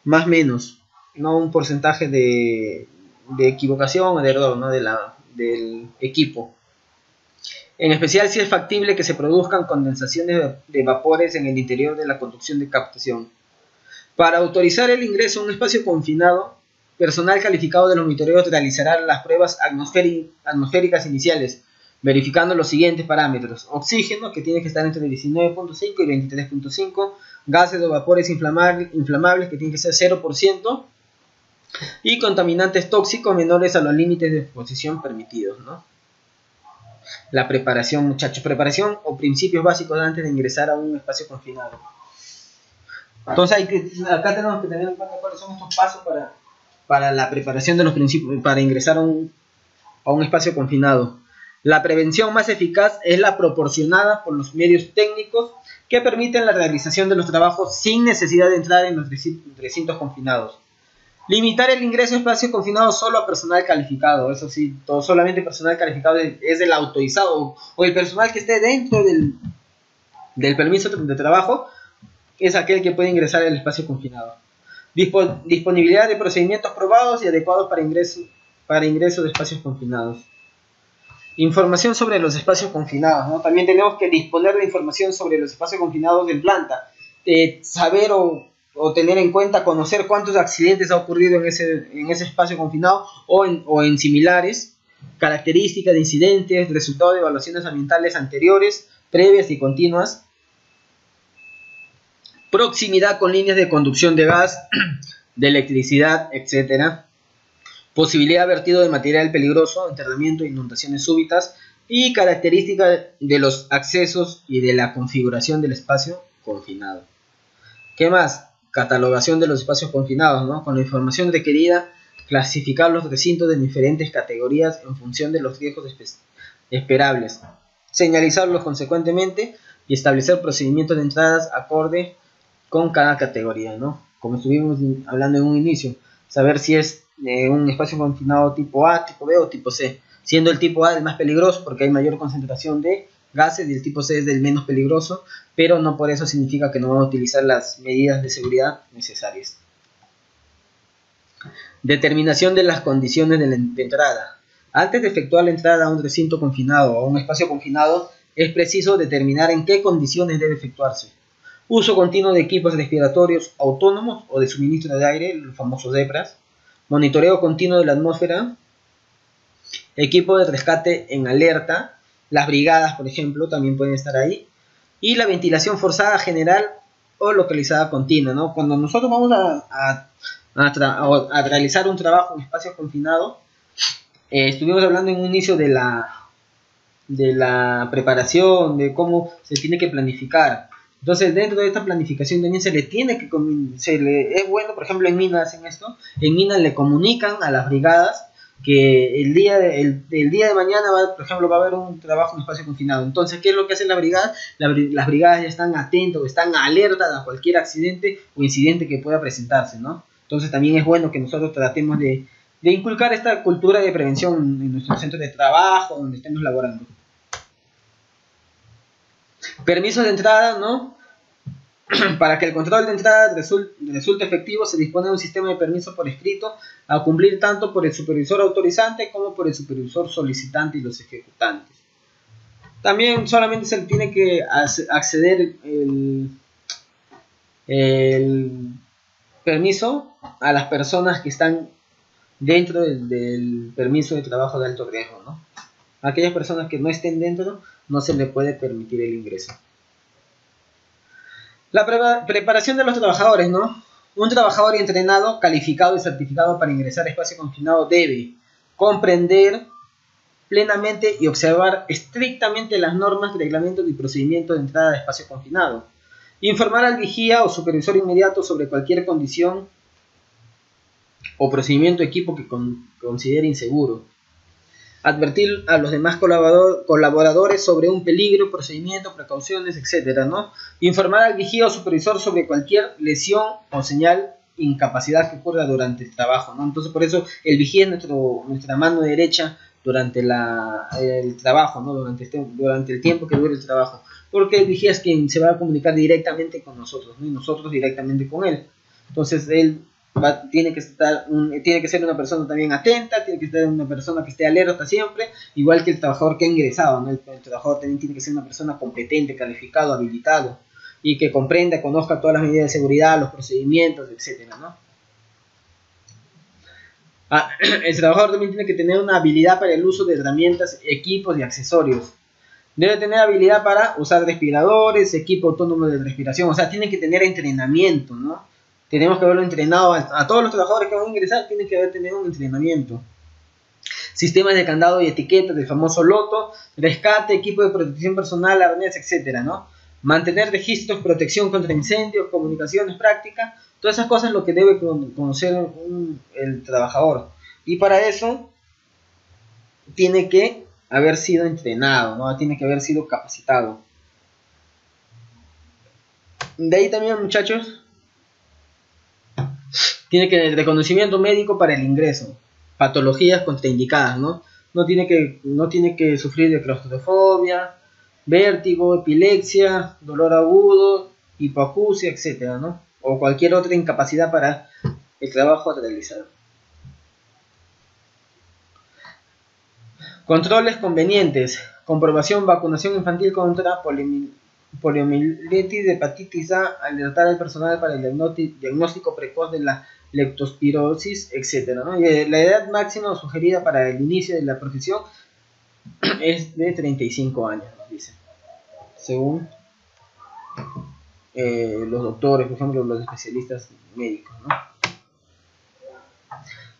más menos, no un porcentaje de equivocación o de error, ¿no?, del equipo. en especial si es factible que se produzcan condensaciones de vapores en el interior de la conducción de captación. Para autorizar el ingreso a un espacio confinado, personal calificado de los monitoreos realizará las pruebas atmosféricas iniciales, verificando los siguientes parámetros: oxígeno, que tiene que estar entre 19.5 y 23.5, gases o vapores inflamables, que tienen que ser 0%, y contaminantes tóxicos menores a los límites de exposición permitidos, ¿no? La preparación, muchachos, preparación o principios básicos antes de ingresar a un espacio confinado. Entonces acá tenemos que tener en cuenta cuáles son estos pasos para la preparación de los principios para ingresar a un espacio confinado. La prevención más eficaz es la proporcionada por los medios técnicos que permiten la realización de los trabajos sin necesidad de entrar en los recintos confinados. Limitar el ingreso a espacios confinados solo a personal calificado. Eso sí, solamente personal calificado es el autorizado o el personal que esté dentro del permiso de trabajo es aquel que puede ingresar al espacio confinado. Disponibilidad de procedimientos probados y adecuados para ingreso de espacios confinados. Información sobre los espacios confinados, ¿no? También tenemos que disponer de información sobre los espacios confinados en planta. Saber o tener en cuenta, conocer cuántos accidentes ha ocurrido en ese espacio confinado o en similares, características de incidentes, resultado de evaluaciones ambientales anteriores, previas y continuas, proximidad con líneas de conducción de gas, de electricidad, etc. Posibilidad de vertido de material peligroso, enterramiento e inundaciones súbitas, y características de los accesos y de la configuración del espacio confinado. ¿Qué más? Catalogación de los espacios confinados, ¿no? Con la información requerida, clasificar los recintos en diferentes categorías en función de los riesgos esperables, señalizarlos consecuentemente y establecer procedimientos de entradas acorde con cada categoría, ¿no? Como estuvimos hablando en un inicio, saber si es un espacio confinado tipo A, tipo B o tipo C, siendo el tipo A el más peligroso porque hay mayor concentración de gases y el tipo C es el menos peligroso, pero no por eso significa que no vamos a utilizar las medidas de seguridad necesarias. Determinación de las condiciones de entrada. Antes de efectuar la entrada a un recinto confinado o a un espacio confinado, es preciso determinar en qué condiciones debe efectuarse. Uso continuo de equipos respiratorios autónomos o de suministro de aire, los famosos EPRAs. Monitoreo continuo de la atmósfera. Equipo de rescate en alerta. Las brigadas, por ejemplo, también pueden estar ahí. Y la ventilación forzada general o localizada continua, ¿no? Cuando nosotros vamos a realizar un trabajo en espacio confinado, estuvimos hablando en un inicio de la preparación, de cómo se tiene que planificar. Entonces, dentro de esta planificación también es bueno, por ejemplo, en minas hacen esto. En minas le comunican a las brigadas que el día de mañana, por ejemplo, va a haber un trabajo en espacio confinado. Entonces, ¿qué es lo que hacen las brigadas? Las brigadas ya están atentas, están alertas a cualquier accidente o incidente que pueda presentarse, ¿no? Entonces, también es bueno que nosotros tratemos de inculcar esta cultura de prevención en nuestros centros de trabajo, donde estemos laborando. Permisos de entrada, ¿no? Para que el control de entrada resulte efectivo, se dispone de un sistema de permiso por escrito a cumplir tanto por el supervisor autorizante como por el supervisor solicitante y los ejecutantes. También solamente se le tiene que acceder el permiso a las personas que están dentro del permiso de trabajo de alto riesgo, ¿no? A aquellas personas que no estén dentro no se le puede permitir el ingreso. La preparación de los trabajadores, ¿no? Un trabajador entrenado, calificado y certificado para ingresar a espacio confinado debe comprender plenamente y observar estrictamente las normas, reglamentos y procedimientos de entrada a espacio confinado. Informar al vigía o supervisor inmediato sobre cualquier condición o procedimiento o equipo que considere inseguro. Advertir a los demás colaboradores sobre un peligro, procedimiento, precauciones, etc., ¿no? Informar al vigía o supervisor sobre cualquier lesión o señal incapacidad que ocurra durante el trabajo, ¿no? Entonces, por eso el vigía es nuestra mano derecha durante el trabajo, ¿no? Durante el tiempo que dure el trabajo, porque el vigía es quien se va a comunicar directamente con nosotros, ¿no? Y nosotros directamente con él. Entonces, él tiene que ser una persona también atenta, tiene que ser una persona que esté alerta siempre, igual que el trabajador que ha ingresado, ¿no? El trabajador también tiene que ser una persona competente, calificado, habilitado, y que comprenda, conozca todas las medidas de seguridad, los procedimientos, etcétera, ¿no? El trabajador también tiene que tener una habilidad para el uso de herramientas, equipos y accesorios. Debe tener habilidad para usar respiradores, equipo autónomo de respiración, o sea, tiene que tener entrenamiento, ¿no? Tenemos que haberlo entrenado a todos los trabajadores que van a ingresar, tienen que tener un entrenamiento. Sistemas de candado y etiquetas, del famoso loto, rescate, equipo de protección personal, arnés, etcétera, ¿no? Mantener registros, protección contra incendios, comunicaciones, práctica, todas esas cosas es lo que debe conocer el trabajador. Y para eso tiene que haber sido entrenado, ¿no? Tiene que haber sido capacitado. De ahí también, muchachos, tiene que el reconocimiento médico para el ingreso, patologías contraindicadas, ¿no? No tiene que sufrir de claustrofobia, vértigo, epilepsia, dolor agudo, hipoacusia, etcétera, ¿no? O cualquier otra incapacidad para el trabajo a realizar. Controles convenientes, comprobación, vacunación infantil contra poliomielitis, hepatitis A, alertar al personal para el diagnóstico precoz de la leptospirosis, etcétera, ¿no? Y la edad máxima sugerida para el inicio de la profesión es de 35 años, nos dice, según los doctores, por ejemplo, los especialistas médicos, ¿no?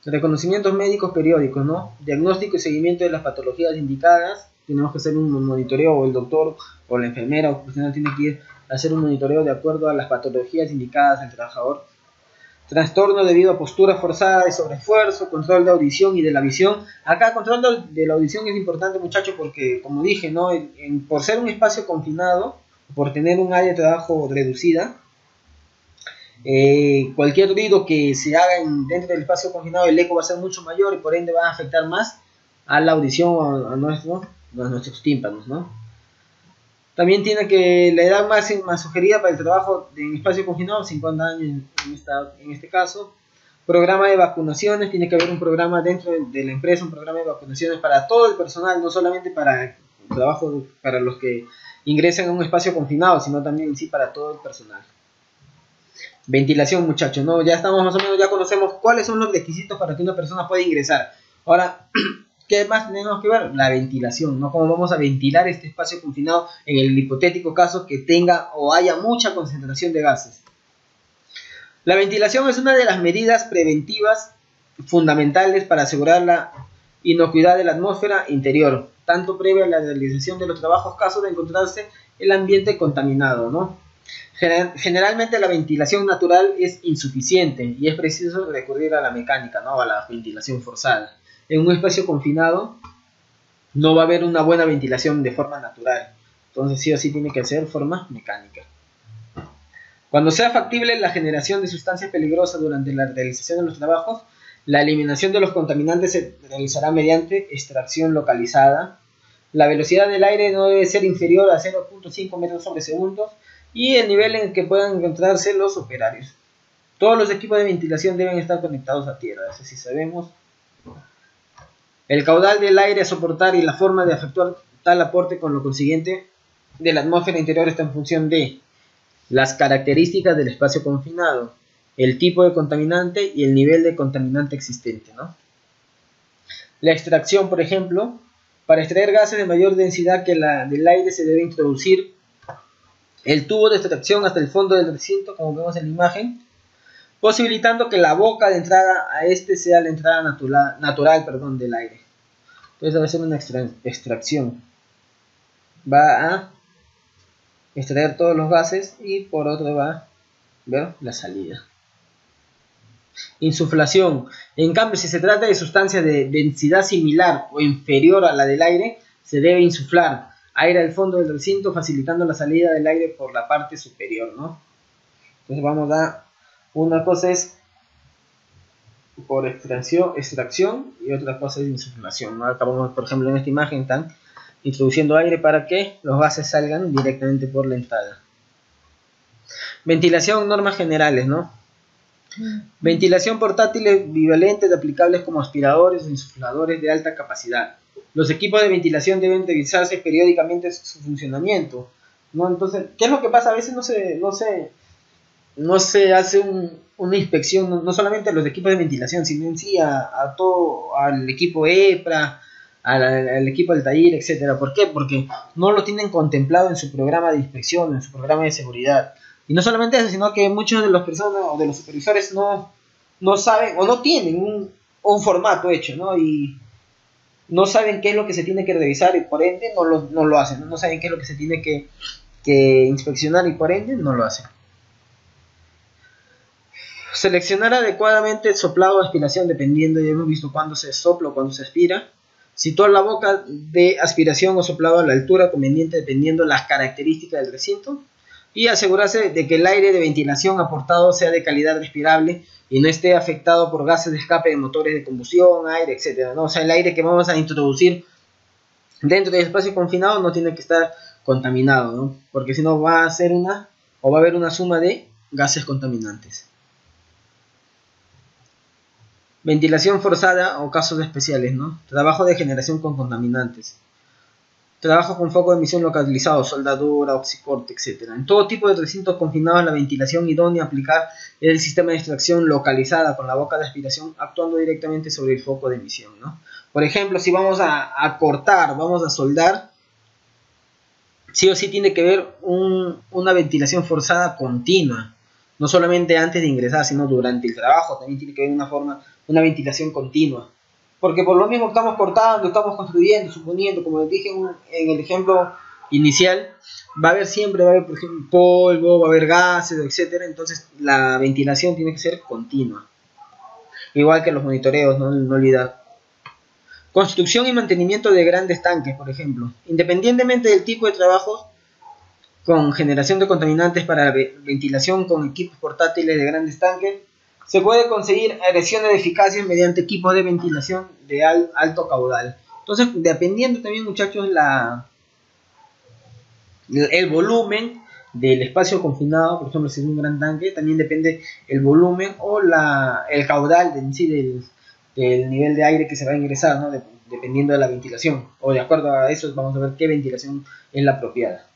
Reconocimientos médicos periódicos, ¿no? Diagnóstico y seguimiento de las patologías indicadas. Tenemos que hacer un monitoreo, o el doctor o la enfermera o profesional tiene que ir a hacer un monitoreo de acuerdo a las patologías indicadas al trabajador. Trastorno debido a postura forzada de sobreesfuerzo, control de audición y de la visión. Acá control de la audición es importante, muchachos, porque como dije, ¿no? Por ser un espacio confinado, por tener un área de trabajo reducida, cualquier ruido que se haga dentro del espacio confinado, el eco va a ser mucho mayor y por ende va a afectar más a la audición, a nuestros tímpanos, ¿no? También tiene que la edad máxima sugerida para el trabajo en espacio confinado, 50 años en este caso. Programa de vacunaciones, tiene que haber un programa dentro de la empresa, un programa de vacunaciones para todo el personal, no solamente para el trabajo, para los que ingresan a un espacio confinado, sino también en sí para todo el personal. Ventilación, muchachos, ¿no? Ya estamos más o menos, ya conocemos cuáles son los requisitos para que una persona pueda ingresar. Ahora, ¿qué más tenemos que ver? La ventilación, ¿no? Cómo vamos a ventilar este espacio confinado en el hipotético caso que tenga o haya mucha concentración de gases. La ventilación es una de las medidas preventivas fundamentales para asegurar la inocuidad de la atmósfera interior, tanto previa a la realización de los trabajos, caso de encontrarse el ambiente contaminado, ¿no? Generalmente la ventilación natural es insuficiente y es preciso recurrir a la mecánica, ¿no? A la ventilación forzada. En un espacio confinado no va a haber una buena ventilación de forma natural, entonces sí o sí tiene que ser forma mecánica. Cuando sea factible la generación de sustancias peligrosas durante la realización de los trabajos, la eliminación de los contaminantes se realizará mediante extracción localizada. La velocidad del aire no debe ser inferior a 0.5 metros sobre segundos y el nivel en el que puedan encontrarse los operarios. Todos los equipos de ventilación deben estar conectados a tierra, eso sí sabemos. El caudal del aire a soportar y la forma de efectuar tal aporte con lo consiguiente de la atmósfera interior está en función de las características del espacio confinado, el tipo de contaminante y el nivel de contaminante existente, ¿no? La extracción, por ejemplo, para extraer gases de mayor densidad que la del aire se debe introducir el tubo de extracción hasta el fondo del recinto, como vemos en la imagen, posibilitando que la boca de entrada a este sea la entrada natural del aire. Entonces debe ser una extracción. Va a extraer todos los gases y por otro va a ver la salida. Insuflación. En cambio, si se trata de sustancias de densidad similar o inferior a la del aire, se debe insuflar aire al fondo del recinto, facilitando la salida del aire por la parte superior, ¿no? Entonces vamos a... Una cosa es por extracción y otra cosa es insuflación, ¿no? Acá vamos, por ejemplo, en esta imagen están introduciendo aire para que los gases salgan directamente por la entrada. Ventilación, normas generales, ¿no? Ventilación portátiles bivalentes aplicables como aspiradores o insufladores de alta capacidad. Los equipos de ventilación deben revisarse periódicamente su funcionamiento, ¿no? Entonces, ¿qué es lo que pasa? A veces no se hace una inspección, no solamente a los equipos de ventilación, sino en sí a todo, al equipo EPRA, al equipo del taller, etcétera. ¿Por qué? Porque no lo tienen contemplado en su programa de inspección, en su programa de seguridad. Y no solamente eso, sino que muchos de las personas o de los supervisores no saben o no tienen un formato hecho, ¿no? Y no saben qué es lo que se tiene que revisar y por ende no lo hacen. No saben qué es lo que se tiene que inspeccionar y por ende no lo hacen. Seleccionar adecuadamente el soplado o aspiración, dependiendo, ya hemos visto cuándo se sopla o cuándo se aspira. Situar la boca de aspiración o soplado a la altura conveniente, dependiendo las características del recinto. Y asegurarse de que el aire de ventilación aportado sea de calidad respirable y no esté afectado por gases de escape de motores de combustión, aire, etc., ¿no? O sea, el aire que vamos a introducir dentro del espacio confinado no tiene que estar contaminado, ¿no? Porque si no va a haber una suma de gases contaminantes. Ventilación forzada o casos especiales, ¿no? Trabajo de generación con contaminantes. Trabajo con foco de emisión localizado, soldadura, oxicorte, etc. En todo tipo de recintos confinados, la ventilación idónea a aplicar es el sistema de extracción localizada con la boca de aspiración actuando directamente sobre el foco de emisión, ¿no? Por ejemplo, si vamos a cortar, vamos a soldar, sí o sí tiene que haber una ventilación forzada continua. No solamente antes de ingresar, sino durante el trabajo. También tiene que haber una ventilación continua. Porque por lo mismo estamos cortando, estamos construyendo, suponiendo, como les dije en el ejemplo inicial, va a haber, por ejemplo, polvo, va a haber gases, etc. Entonces la ventilación tiene que ser continua. Igual que los monitoreos, no olvidar. Construcción y mantenimiento de grandes tanques, por ejemplo. Independientemente del tipo de trabajo, con generación de contaminantes para ventilación con equipos portátiles de grandes tanques, se puede conseguir agresiones de eficacia mediante equipos de ventilación de alto caudal. Entonces, dependiendo también, muchachos, el volumen del espacio confinado, por ejemplo, si es un gran tanque, también depende el volumen o el caudal en sí del nivel de aire que se va a ingresar, ¿no? Dependiendo de la ventilación. O de acuerdo a eso, vamos a ver qué ventilación es la apropiada.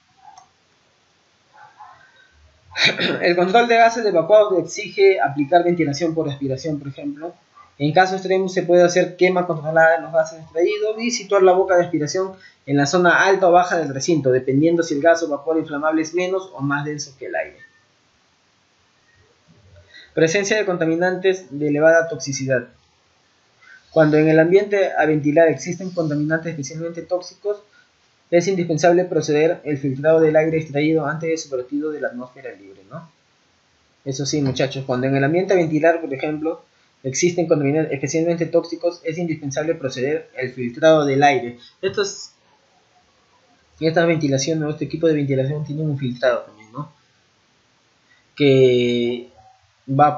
El control de gases evacuados exige aplicar ventilación por aspiración, por ejemplo. En caso extremo se puede hacer quema controlada de los gases extraídos y situar la boca de aspiración en la zona alta o baja del recinto, dependiendo si el gas o vapor inflamable es menos o más denso que el aire. Presencia de contaminantes de elevada toxicidad. Cuando en el ambiente a ventilar existen contaminantes especialmente tóxicos, es indispensable proceder el filtrado del aire extraído antes de su vertido de la atmósfera libre, ¿no? Eso sí, muchachos, cuando en el ambiente a ventilar, por ejemplo, existen contaminantes especialmente tóxicos, es indispensable proceder el filtrado del aire. Esta ventilación, ¿no? Este equipo de ventilación tiene un filtrado también, ¿no? Que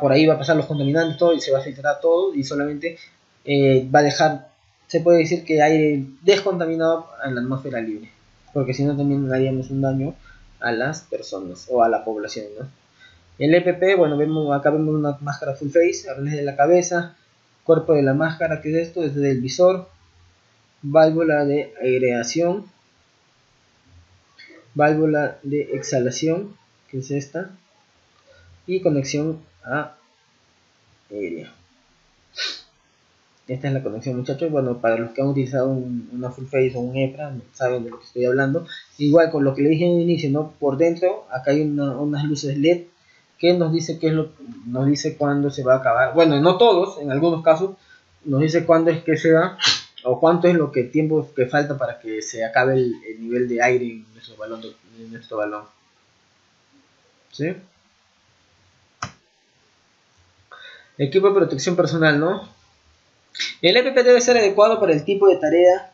por ahí va a pasar los contaminantes, todo, y se va a filtrar todo, y solamente va a dejar, se puede decir, que aire descontaminado en la atmósfera libre, porque si no también haríamos un daño a las personas o a la población, ¿no? El EPP, bueno, acá vemos una máscara full face, arnés de la cabeza, cuerpo de la máscara, que es esto, desde el visor, válvula de aireación, válvula de exhalación, que es esta, y conexión aérea. Esta es la conexión, muchachos. Bueno, para los que han utilizado una full face o un EPRA, saben de lo que estoy hablando. Igual con lo que le dije en el inicio, ¿no? Por dentro, acá hay unas luces LED que nos dice nos dice cuándo se va a acabar. Bueno, no todos, en algunos casos nos dice cuándo es que se va o cuánto es tiempo que falta para que se acabe el nivel de aire en nuestro balón. ¿Sí? Equipo de protección personal, ¿no? El EPP debe ser adecuado para el tipo de tarea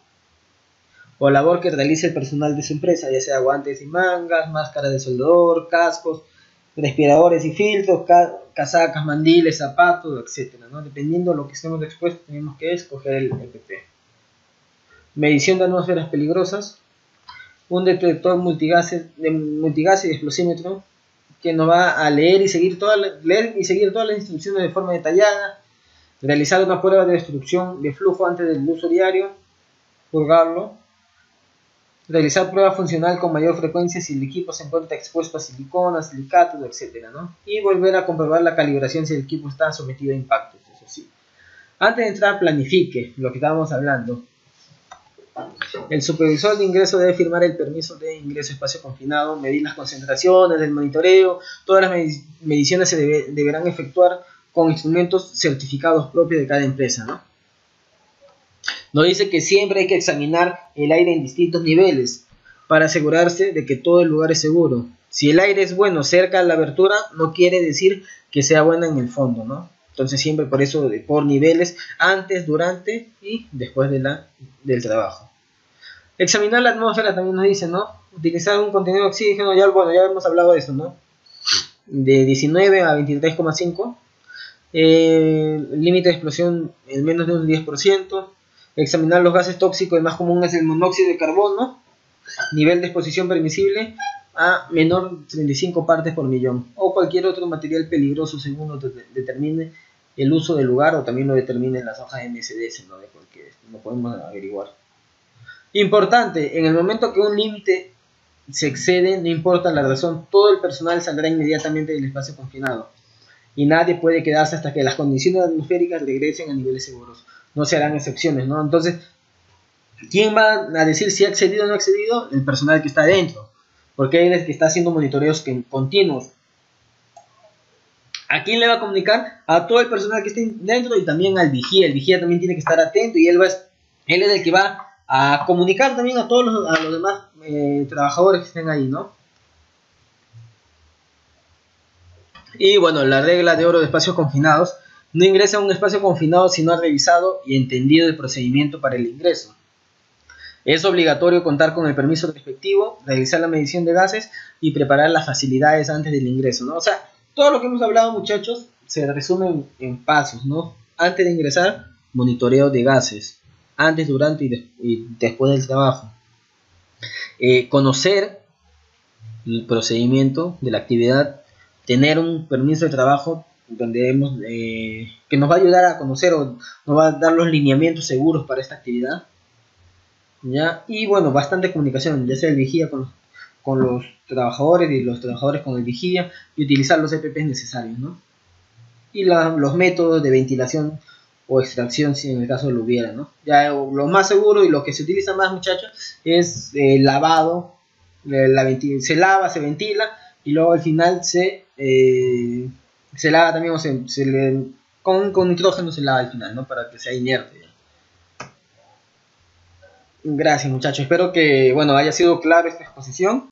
o labor que realice el personal de su empresa, ya sea guantes y mangas, máscara de soldador, cascos, respiradores y filtros, casacas, mandiles, zapatos, etc., ¿no? Dependiendo de lo que estemos expuestos, tenemos que escoger el EPP. Medición de atmósferas peligrosas, un detector multigase y explosímetro que nos va a leer y seguir todas las instrucciones de forma detallada, realizar una prueba de destrucción de flujo antes del uso diario, purgarlo, realizar prueba funcional con mayor frecuencia si el equipo se encuentra expuesto a silicona, silicatos, etc., ¿no? Y volver a comprobar la calibración si el equipo está sometido a impactos, eso sí. Antes de entrar, planifique lo que estábamos hablando. El supervisor de ingreso debe firmar el permiso de ingreso a espacio confinado, medir las concentraciones del monitoreo. Todas las mediciones se deberán efectuar con instrumentos certificados propios de cada empresa, ¿no? Nos dice que siempre hay que examinar el aire en distintos niveles para asegurarse de que todo el lugar es seguro. Si el aire es bueno cerca de la abertura, no quiere decir que sea bueno en el fondo, ¿no? Entonces siempre por eso por niveles, antes, durante y después del trabajo. Examinar la atmósfera también nos dice, ¿no? Utilizar un contenido de oxígeno, ya hemos hablado de eso, ¿no? De 19 a 23,5. Límite de explosión en menos de un 10%. Examinar los gases tóxicos, el más común es el monóxido de carbono. Nivel de exposición permisible a menor de 35 partes por millón. O cualquier otro material peligroso según lo determine el uso del lugar, o también lo determinen las hojas MSDS, ¿no? De cualquier, no podemos averiguar. Importante, en el momento que un límite se excede, no importa la razón, todo el personal saldrá inmediatamente del espacio confinado. Y nadie puede quedarse hasta que las condiciones atmosféricas regresen a niveles seguros. No se harán excepciones, ¿no? Entonces, ¿quién va a decir si ha excedido o no ha excedido? El personal que está adentro, porque él es el que está haciendo monitoreos continuos. ¿A quién le va a comunicar? A todo el personal que esté dentro y también al vigía. El vigía también tiene que estar atento y él es el que va a comunicar también a todos los demás trabajadores que estén ahí, ¿no? Y bueno, la regla de oro de espacios confinados: no ingresa a un espacio confinado si no ha revisado y entendido el procedimiento para el ingreso. Es obligatorio contar con el permiso respectivo, realizar la medición de gases y preparar las facilidades antes del ingreso, ¿no? O sea, todo lo que hemos hablado, muchachos, se resume en pasos, ¿no? Antes de ingresar, monitoreo de gases. Antes, durante y después del trabajo. Conocer el procedimiento de la actividad. Tener un permiso de trabajo donde que nos va a ayudar a conocer o nos va a dar los lineamientos seguros para esta actividad, ¿ya? Y bueno, bastante comunicación, ya sea el vigía con los trabajadores y los trabajadores con el vigía, y utilizar los EPPs necesarios, ¿no? Y los métodos de ventilación o extracción si en el caso lo hubiera, ¿no? Ya lo más seguro y lo que se utiliza más, muchachos, es el lavado. Se lava, se ventila y luego al final se lava también, o con nitrógeno se lava al final, ¿no? Para que sea inerte. Gracias, muchachos, espero que haya sido claro esta exposición.